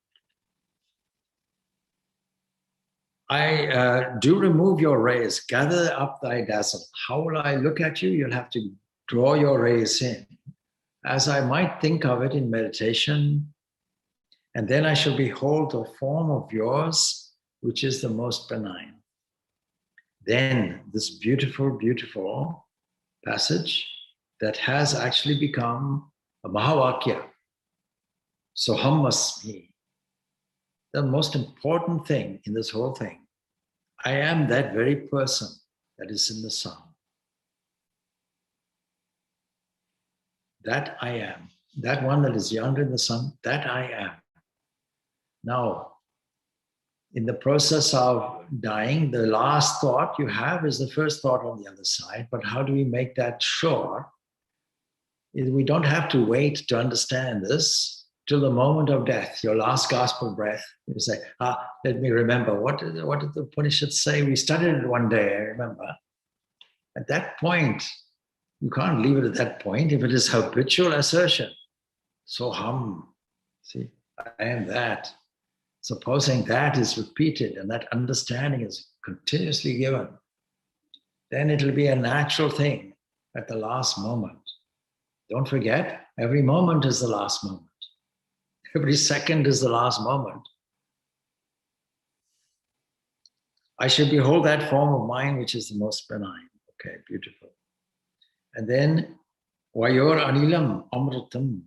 I do remove your rays, gather up thy dazzle. How will I look at you? You'll have to draw your rays in, as I might think of it in meditation, and then I shall behold the form of yours, which is the most benign. Then this beautiful, beautiful passage that has actually become a Mahavakya, Soham Asmi, the most important thing in this whole thing. I am that very person that is in the sun. That I am. That one that is yonder in the sun, that I am. Now, in the process of dying, the last thought you have is the first thought on the other side. But how do we make that sure? We don't have to wait to understand this till the moment of death, your last gasp of breath. You say, let me remember. What did the Upanishads say? We studied it one day, I remember. At that point, you can't leave it at that point if it is habitual assertion. So see, I am that. Supposing that is repeated and that understanding is continuously given, then it'll be a natural thing at the last moment. Don't forget, every moment is the last moment. Every second is the last moment. I should behold that form of mine, which is the most benign. Okay, beautiful. And then, Vayor Anilam Amritam.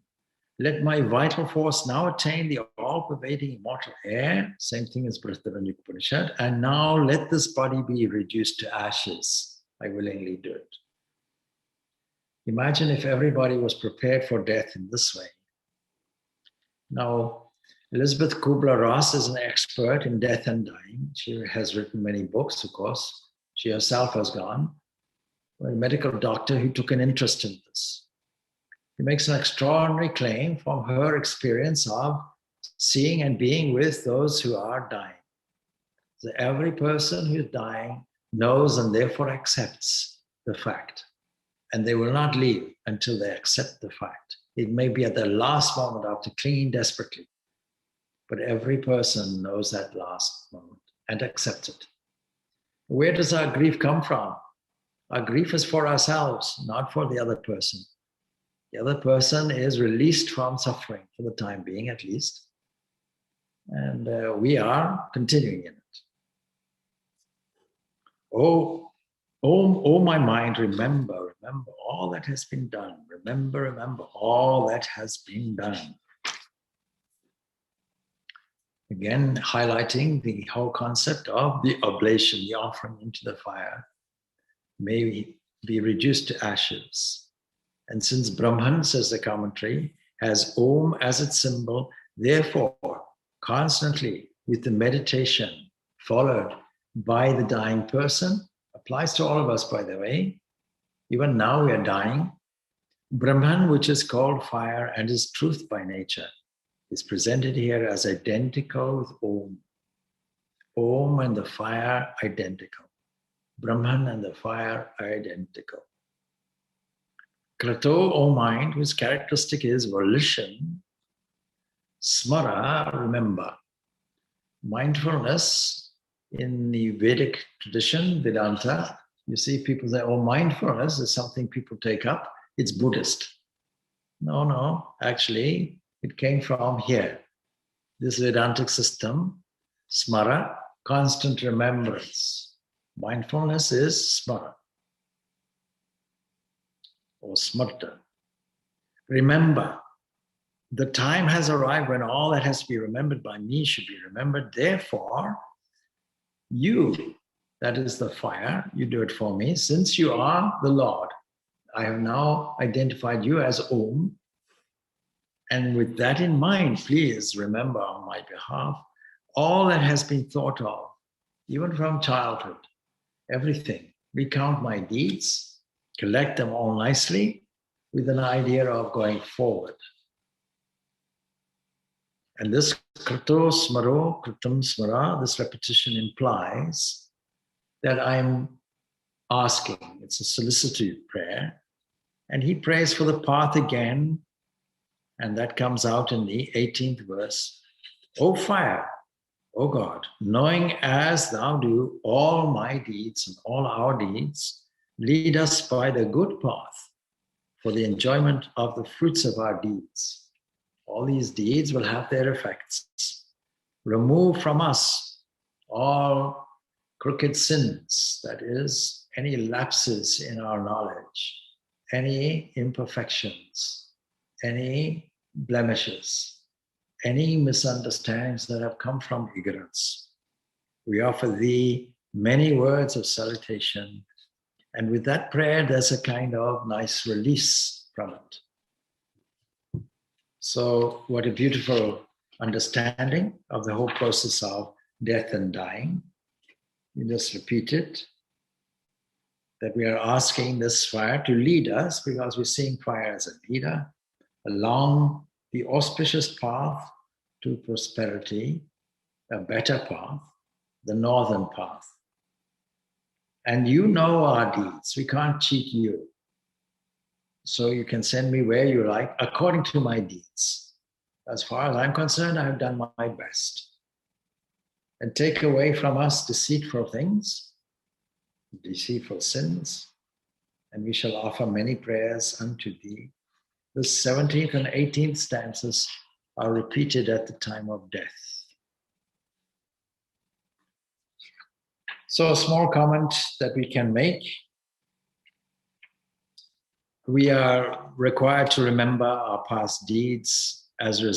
Let my vital force now attain the all-pervading immortal air, same thing as Brihadaranyaka Upanishad, and now let this body be reduced to ashes. I willingly do it. Imagine if everybody was prepared for death in this way. Now, Elizabeth Kubler-Ross is an expert in death and dying. She has written many books, of course. She herself has gone. A medical doctor who took an interest in this. He makes an extraordinary claim from her experience of seeing and being with those who are dying. So every person who is dying knows and therefore accepts the fact. And they will not leave until they accept the fact. It may be at the last moment after clinging desperately. But every person knows that last moment and accepts it. Where does our grief come from? Our grief is for ourselves, not for the other person. The other person is released from suffering, for the time being at least. And we are continuing in it. Oh, my mind, remember all that has been done. Remember all that has been done. Again, highlighting the whole concept of the oblation, the offering into the fire, may be reduced to ashes. And since Brahman, says the commentary, has Om as its symbol, therefore, constantly with the meditation followed by the dying person, applies to all of us, by the way. Even now we are dying. Brahman, which is called fire and is truth by nature, is presented here as identical with Om. Om and the fire identical. Brahman and the fire are identical. Krato, O mind, whose characteristic is volition. Smara, remember. Mindfulness in the Vedic tradition, Vedanta, you see people say, oh, mindfulness is something people take up. It's Buddhist. No, actually, it came from here. This Vedantic system, smara, constant remembrance. Mindfulness is smara or smarta. Remember, the time has arrived when all that has to be remembered by me should be remembered. Therefore, you, that is the fire, you do it for me. Since you are the Lord, I have now identified you as Om. And with that in mind, please remember on my behalf all that has been thought of, even from childhood, everything. Recount my deeds, collect them all nicely with an idea of going forward. And this krato smaro, kratam smara, this repetition implies that I'm asking. It's a solicitude prayer. And he prays for the path again. And that comes out in the 18th verse. O fire, O God, knowing as thou do all my deeds and all our deeds, lead us by the good path for the enjoyment of the fruits of our deeds. All these deeds will have their effects. Remove from us all crooked sins, that is, any lapses in our knowledge, any imperfections, any blemishes, any misunderstandings that have come from ignorance. We offer thee many words of salutation, and with that prayer, there's a kind of nice release from it. So, what a beautiful understanding of the whole process of death and dying. You just repeat it, that we are asking this fire to lead us, because we're seeing fire as a leader, along the auspicious path to prosperity, a better path, the northern path. And you know our deeds. We can't cheat you. So you can send me where you like, according to my deeds. As far as I'm concerned, I have done my best. And take away from us deceitful things, deceitful sins, and we shall offer many prayers unto thee. The 17th and 18th stanzas are repeated at the time of death. So a small comment that we can make. We are required to remember our past deeds as their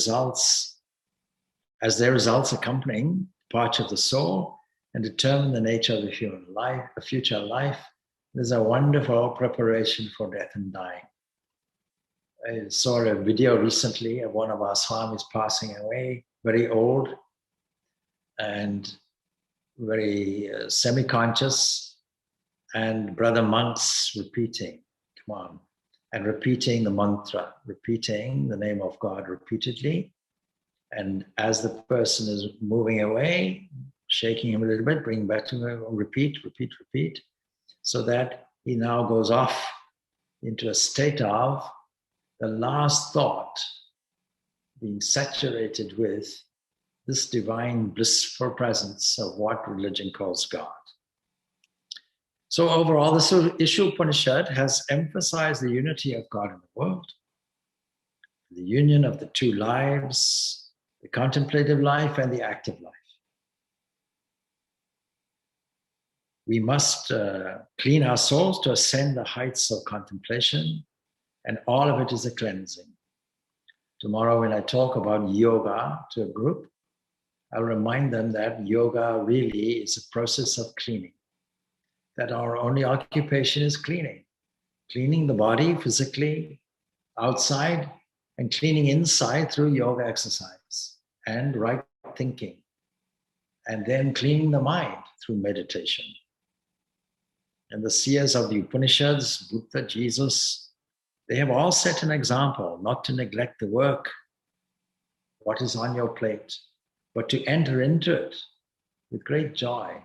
results accompanying parts of the soul and determine the nature of the human life, a future life. There's a wonderful preparation for death and dying. I saw a video recently of one of our swamis passing away, very old and very semi-conscious, and brother monks repeating, come on, and repeating the mantra, repeating the name of God repeatedly. And as the person is moving away, shaking him a little bit, bring back to him, repeat, repeat, repeat, so that he now goes off into a state of the last thought being saturated with this divine blissful presence of what religion calls God. So overall, this Upanishad has emphasized the unity of God in the world, the union of the two lives, the contemplative life and the active life. We must clean our souls to ascend the heights of contemplation, and all of it is a cleansing. Tomorrow, when I talk about yoga to a group, I'll remind them that yoga really is a process of cleaning, that our only occupation is cleaning the body physically, outside, and cleaning inside through yoga exercise and right thinking, and then cleaning the mind through meditation. And the seers of the Upanishads, Buddha, Jesus, they have all set an example not to neglect the work, what is on your plate, but to enter into it with great joy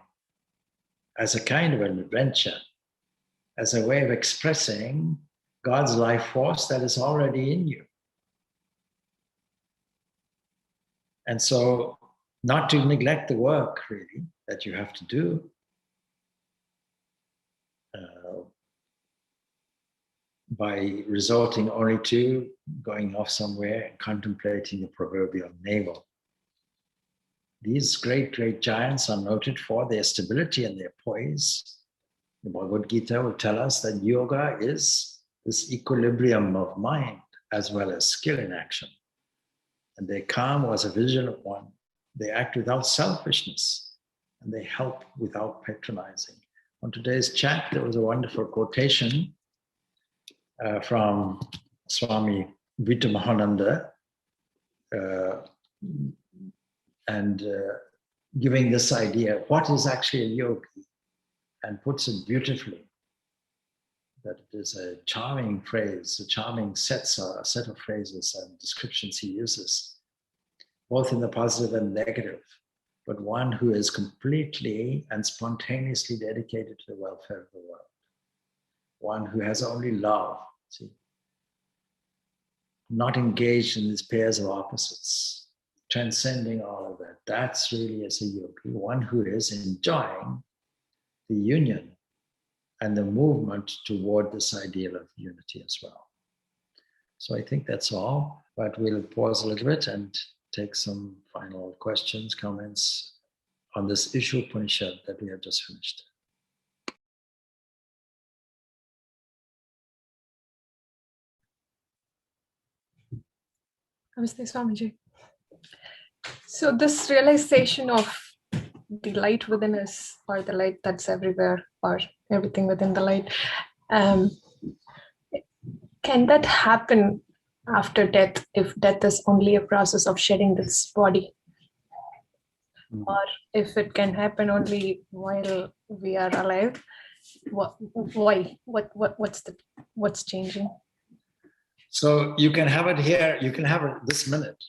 as a kind of an adventure, as a way of expressing God's life force that is already in you. And so, not to neglect the work, really, that you have to do, by resorting only to going off somewhere and contemplating the proverbial navel. These great, great giants are noted for their stability and their poise. The Bhagavad Gita will tell us that yoga is this equilibrium of mind as well as skill in action. And their calm was a vision of one. They act without selfishness, and they help without patronizing. On today's chat, there was a wonderful quotation from Swami Purnananda, and giving this idea, what is actually a yogi, and puts it beautifully, that it is a charming phrase, a charming set of phrases and descriptions he uses, both in the positive and negative. but one who is completely and spontaneously dedicated to the welfare of the world. One who has only love, see, not engaged in these pairs of opposites, transcending all of that. That's really as a yogi, one who is enjoying the union and the movement toward this ideal of unity as well. So I think that's all, but we'll pause a little bit and take some final questions, comments on this issue Upanishad that we have just finished. Namaste, Swamiji. So this realization of the light within us, or the light that's everywhere, or everything within the light, can that happen after death, if death is only a process of shedding this body? Or if it can happen only while we are alive? Why? What's changing? So you can have it here, you can have it this minute,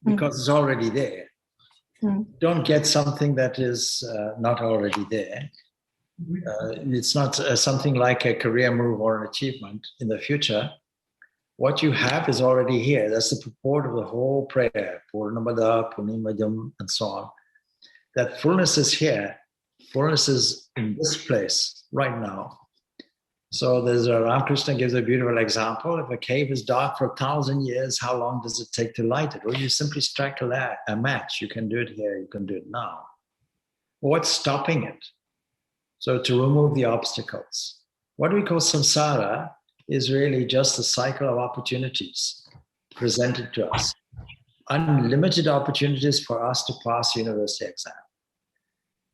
because it's already there. Don't get something that is not already there. It's not something like a career move or an achievement in the future. What you have is already here. That's the purport of the whole prayer, Purnamada, Purnimadam, and so on. That fullness is here. Fullness is in this place right now. So there's Ramakrishna gives a beautiful example. If a cave is dark for 1,000 years, how long does it take to light it? Well, you simply strike a match. You can do it here, you can do it now. What's stopping it? So to remove the obstacles. What we call samsara is really just a cycle of opportunities presented to us. Unlimited opportunities for us to pass university exam.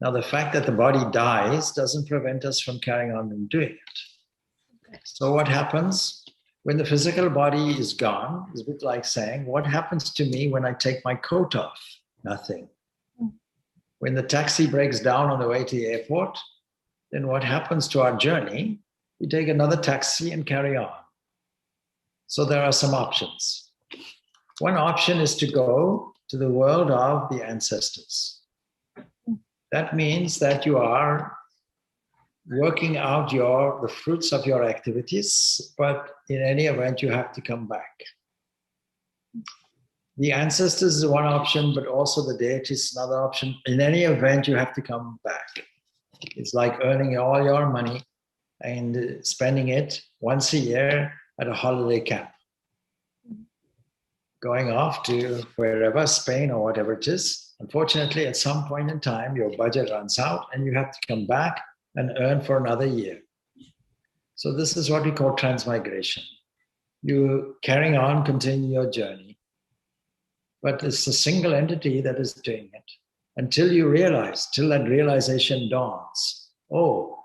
Now, the fact that the body dies doesn't prevent us from carrying on and doing it. So what happens when the physical body is gone? It's a bit like saying, what happens to me when I take my coat off? Nothing. When the taxi breaks down on the way to the airport, then what happens to our journey? We take another taxi and carry on. So there are some options. One option is to go to the world of the ancestors. That means that you are working out the fruits of your activities, but in any event, you have to come back. The ancestors is one option, but also the deity is another option. In any event, you have to come back. It's like earning all your money and spending it once a year at a holiday camp. Going off to wherever, Spain or whatever it is. Unfortunately, at some point in time, your budget runs out and you have to come back and earn for another year. So this is what we call transmigration. You carrying on, continue your journey. But it's a single entity that is doing it until you realize, till that realization dawns. Oh,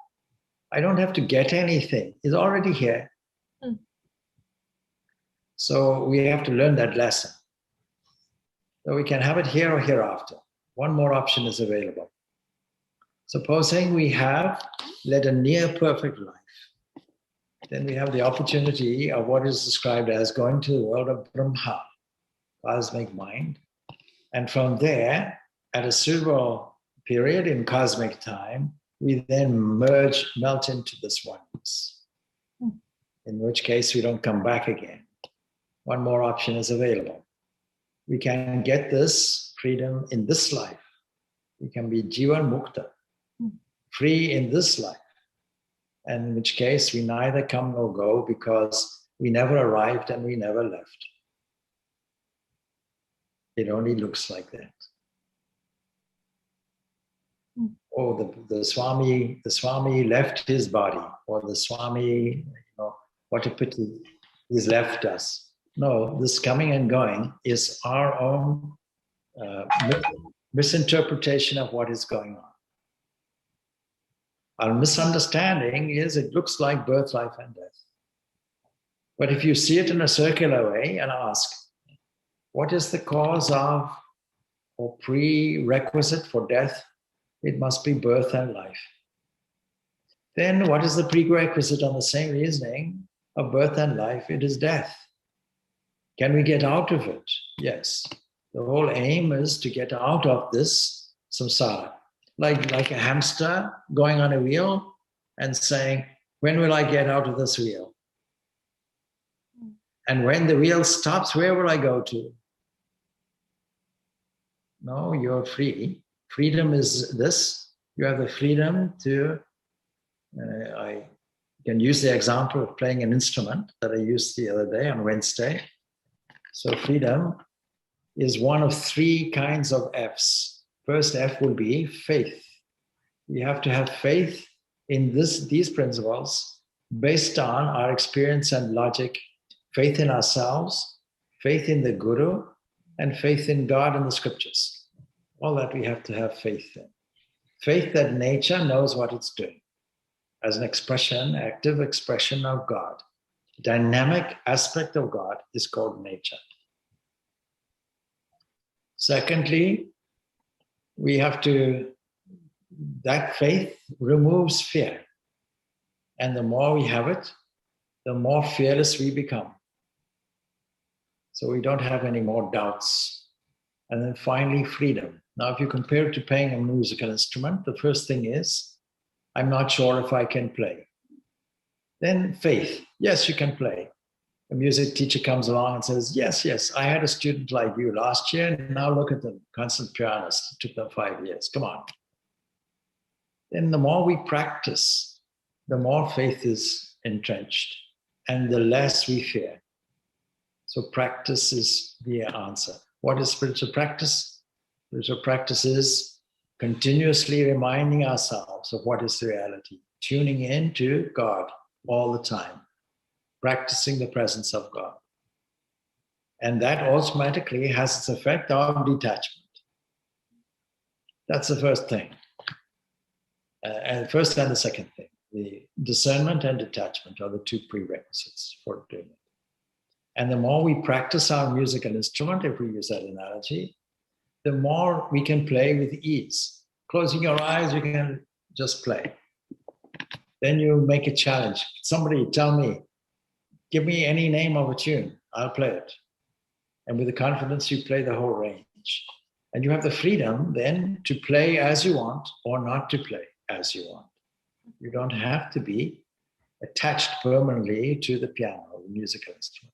I don't have to get anything. It's already here. So we have to learn that lesson. So we can have it here or hereafter. One more option is available. Supposing we have led a near perfect life, then we have the opportunity of what is described as going to the world of Brahma, cosmic mind. And from there, at a suitable period in cosmic time, we then melt into this oneness. In which case we don't come back again. One more option is available. We can get this freedom in this life. We can be Jivan Mukta, free in this life. And in which case we neither come nor go because we never arrived and we never left. It only looks like that. Oh, the Swami left his body, or the Swami, what a pity, he's left us. No, this coming and going is our own misinterpretation of what is going on. Our misunderstanding is it looks like birth, life, and death. But if you see it in a circular way and ask, what is the cause of or prerequisite for death? It must be birth and life. Then what is the prerequisite on the same reasoning of birth and life? It is death. Can we get out of it? Yes. The whole aim is to get out of this samsara. Like a hamster going on a wheel and saying, when will I get out of this wheel? And when the wheel stops, where will I go to? No, you're free. Freedom is this. You have the freedom to, I can use the example of playing an instrument that I used the other day on Wednesday. So freedom is one of three kinds of F's. First F will be faith. We have to have faith in these principles based on our experience and logic, faith in ourselves, faith in the Guru, and faith in God and the scriptures. All that we have to have faith in. Faith that nature knows what it's doing as an expression, active expression of God. Dynamic aspect of God is called nature. Secondly, that faith removes fear. And the more we have it, the more fearless we become. So we don't have any more doubts. And then finally, freedom. Now, if you compare it to playing a musical instrument, the first thing is, I'm not sure if I can play. Then faith. Yes, you can play. A music teacher comes along and says, yes, I had a student like you last year, and now look at them, concert pianist. It took them 5 years. Come on. Then the more we practice, the more faith is entrenched and the less we fear. So practice is the answer. What is spiritual practice? Spiritual practice is continuously reminding ourselves of what is the reality, tuning into God all the time, practicing the presence of God. And that automatically has its effect on detachment. That's the first thing. And first and the second thing, the discernment and detachment are the two prerequisites for doing it. And the more we practice our musical instrument, if we use that analogy, the more we can play with ease. Closing your eyes, you can just play. Then you make a challenge. Somebody tell me, give me any name of a tune, I'll play it. And with the confidence, you play the whole range. And you have the freedom then to play as you want or not to play as you want. You don't have to be attached permanently to the piano or the musical instrument.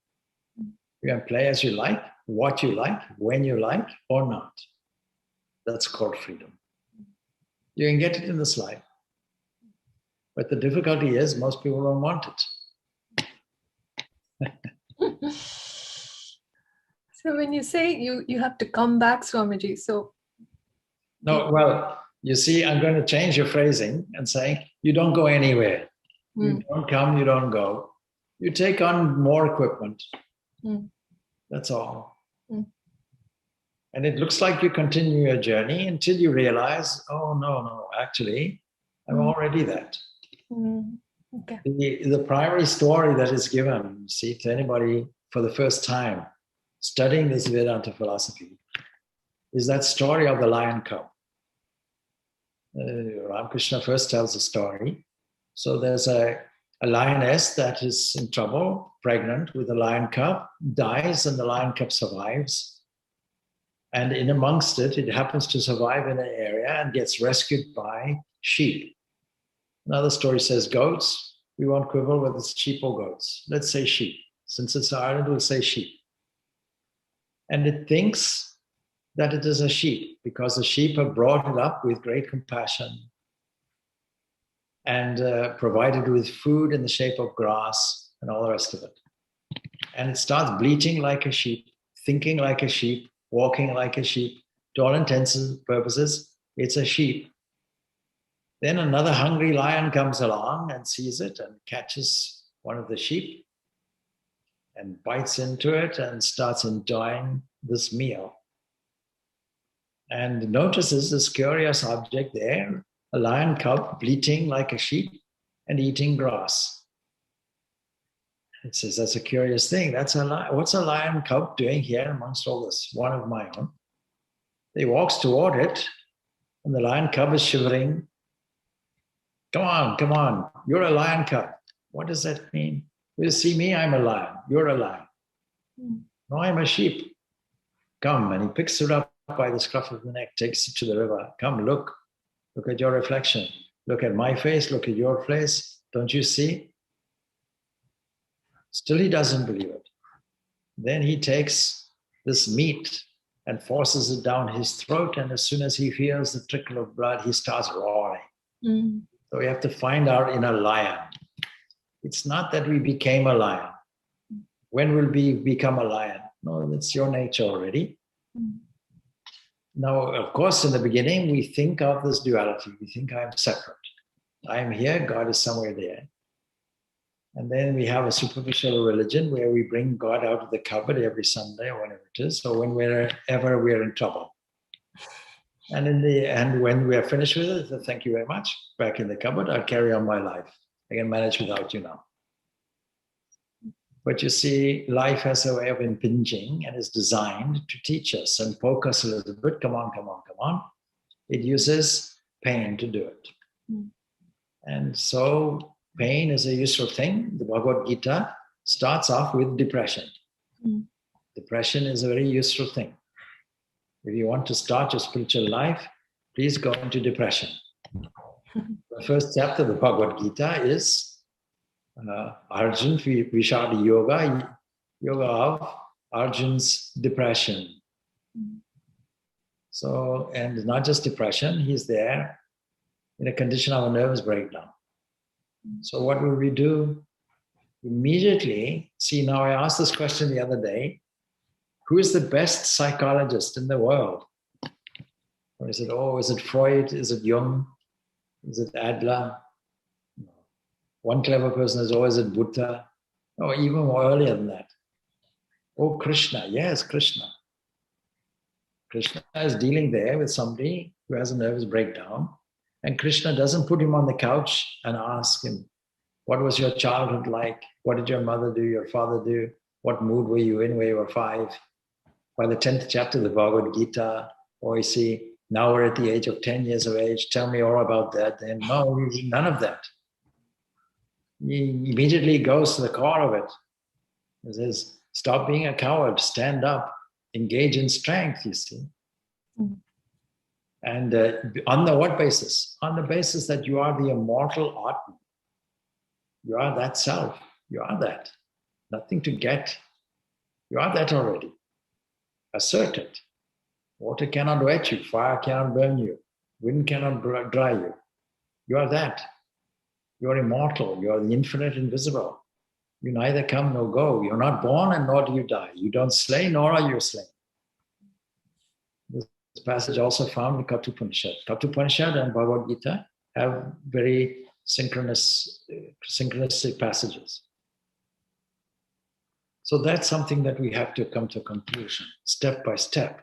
You can play as you like, what you like, when you like, or not. That's called freedom. You can get it in this life. But the difficulty is most people don't want it. So when you say you have to come back, Swamiji, so... No, well, you see, I'm going to change your phrasing and say, you don't go anywhere. You don't come, you don't go. You take on more equipment. That's all. And it looks like you continue your journey until you realize, oh, no, actually, I'm already that. Okay. The primary story that is given, see, to anybody for the first time studying this Vedanta philosophy is that story of the lion cub. Ramakrishna first tells a story. So there's a lioness that is in trouble, pregnant with a lion cub, dies, and the lion cub survives. And in amongst it, it happens to survive in an area and gets rescued by sheep. Another story says goats. We won't quibble whether it's sheep or goats. Let's say sheep. Since it's an island, we'll say sheep. And it thinks that it is a sheep because the sheep have brought it up with great compassion and provided with food in the shape of grass and all the rest of it. And it starts bleating like a sheep, thinking like a sheep, walking like a sheep. To all intents and purposes, it's a sheep. Then another hungry lion comes along and sees it and catches one of the sheep and bites into it and starts enjoying this meal. And notices this curious object there, a lion cub bleating like a sheep and eating grass. It says, that's a curious thing. What's a lion cub doing here amongst all this? One of my own. He walks toward it, and the lion cub is shivering. Come on, you're a lion cub. What does that mean? You see me, I'm a lion. You're a lion. No, I'm a sheep. Come, and he picks it up by the scruff of the neck, takes it to the river. Come, look at your reflection. Look at my face, look at your face. Don't you see? Still he doesn't believe it. Then he takes this meat and forces it down his throat, and as soon as he feels the trickle of blood, he starts roaring. So we have to find our inner lion. It's not that we became a lion. When will we become a lion? No, that's your nature already. Now, of course, in the beginning, we think of this duality. We think I'm separate. I'm here, God is somewhere there. And then we have a superficial religion where we bring God out of the cupboard every Sunday or whenever it is, or whenever we're in trouble. And in the end, when we are finished with it, thank you very much. Back in the cupboard, I'll carry on my life. I can manage without you now. But you see, life has a way of impinging and is designed to teach us and poke us a little bit. Come on, come on, come on. It uses pain to do it. And so pain is a useful thing. The Bhagavad Gita starts off with depression. Depression is a very useful thing. If you want to start your spiritual life, please go into depression. The first chapter of the Bhagavad Gita is Arjun Vishad Yoga of Arjun's depression. So, and not just depression, he's there in a condition of a nervous breakdown. So what will we do? Immediately, see, now I asked this question the other day, who is the best psychologist in the world? Or is it Freud? Is it Jung? Is it Adler? No. One clever person is, is it Buddha? Or even more earlier than that. Oh, Krishna. Yes, Krishna. Krishna is dealing there with somebody who has a nervous breakdown. And Krishna doesn't put him on the couch and ask him, what was your childhood like? What did your mother do, your father do? What mood were you in when you were 5? By the 10th chapter of the Bhagavad Gita, or you see, now we're at the age of 10 years of age, tell me all about that. And no, none of that. He immediately goes to the core of it. He says, stop being a coward, stand up, engage in strength, you see. And on the what basis? On the basis that you are the immortal Atman. You are that self. You are that. Nothing to get. You are that already. Assert it. Water cannot wet you. Fire cannot burn you. Wind cannot dry you. You are that. You are immortal. You are the infinite invisible. You neither come nor go. You're not born and nor do you die. You don't slay nor are you slain. This passage also found in Katha Upanishad. Katha Upanishad and Bhagavad Gita have very synchronistic passages. So that's something that we have to come to a conclusion, step by step.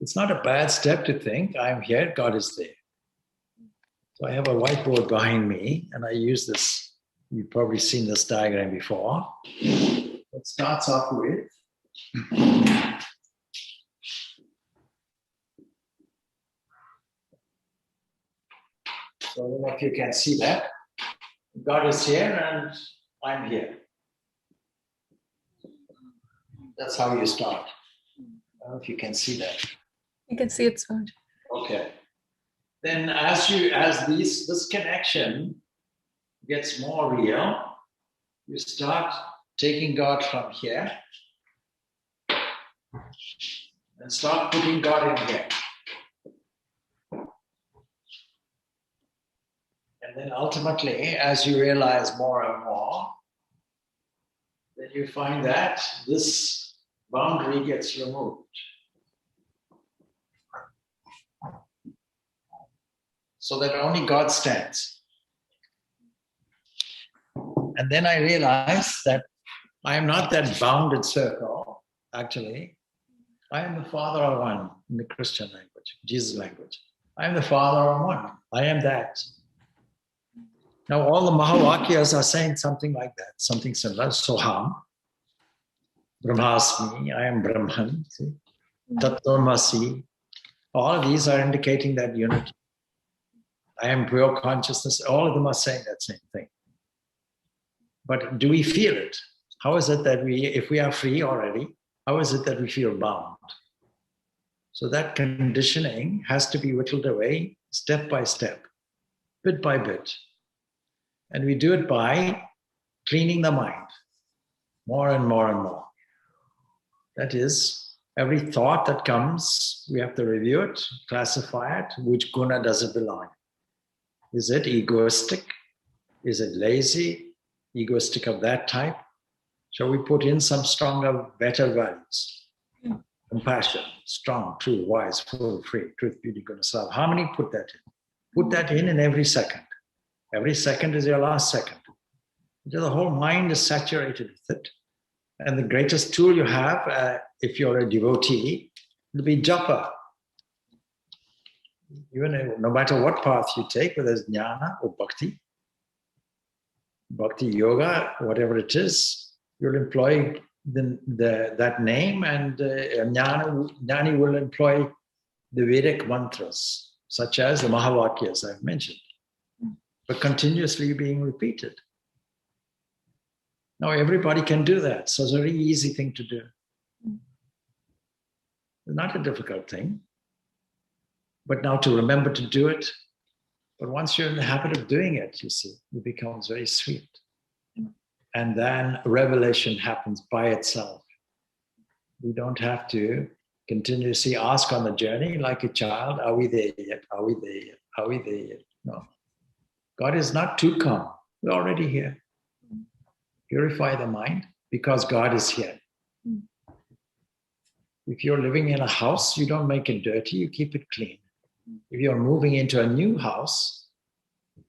It's not a bad step to think, I'm here, God is there. So I have a whiteboard behind me, and I use this. You've probably seen this diagram before. It starts off with so I don't know if you can see that. God is here and I'm here. That's how you start. I don't know if you can see that. You can see it, sir. Okay. Then as this connection gets more real, you start taking God from here and start putting God in here. And then ultimately, as you realize more and more, then you find that this boundary gets removed. So that only God stands. And then I realized that I am not that bounded circle, actually. I am the Father of one in the Christian language, Jesus language. I am the Father of one. I am that. Now all the Mahavakyas are saying something like that, something similar. Soham, Brahmasmi, I am Brahman, see? Tattvamasi. All of these are indicating that unity. I am pure consciousness. All of them are saying that same thing. But do we feel it? How is it that if we are free already, how is it that we feel bound? So that conditioning has to be whittled away step by step, bit by bit. And we do it by cleaning the mind more and more and more. That is, every thought that comes, we have to review it, classify it. Which guna does it belong? Is it egoistic? Is it lazy? Egoistic of that type? Shall we put in some stronger, better values? Compassion, strong, true, wise, full, free, truth, beauty, goodness, love. Harmony, put that in. Put that in every second. Every second is your last second. The whole mind is saturated with it. And the greatest tool you have, if you're a devotee, will be japa. Even no matter what path you take, whether it's jnana or bhakti yoga, whatever it is, you'll employ that name, and jnani will employ the Vedic mantras, such as the Mahavakyas I've mentioned, but continuously being repeated. Now everybody can do that, so it's a very easy thing to do. It's not a difficult thing, but now to remember to do it. But once you're in the habit of doing it, you see, it becomes very sweet. And then revelation happens by itself. We don't have to continuously ask on the journey like a child, are we there yet? Are we there yet? Are we there yet? No. God is not to come. We're already here. Purify the mind because God is here. If you're living in a house, you don't make it dirty, you keep it clean. If you're moving into a new house,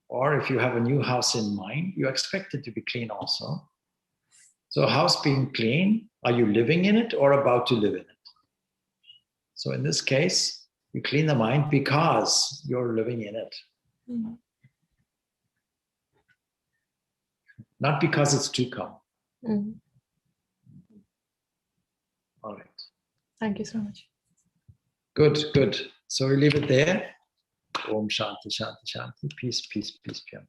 or if you have a new house in mind, you expect it to be clean also. So house being clean, are you living in it or about to live in it? So in this case, you clean the mind because you're living in it. Not because it's to come. All right. Thank you so much. Good, good. So we leave it there. Om Shanti, Shanti, Shanti. Peace, peace, peace, peace.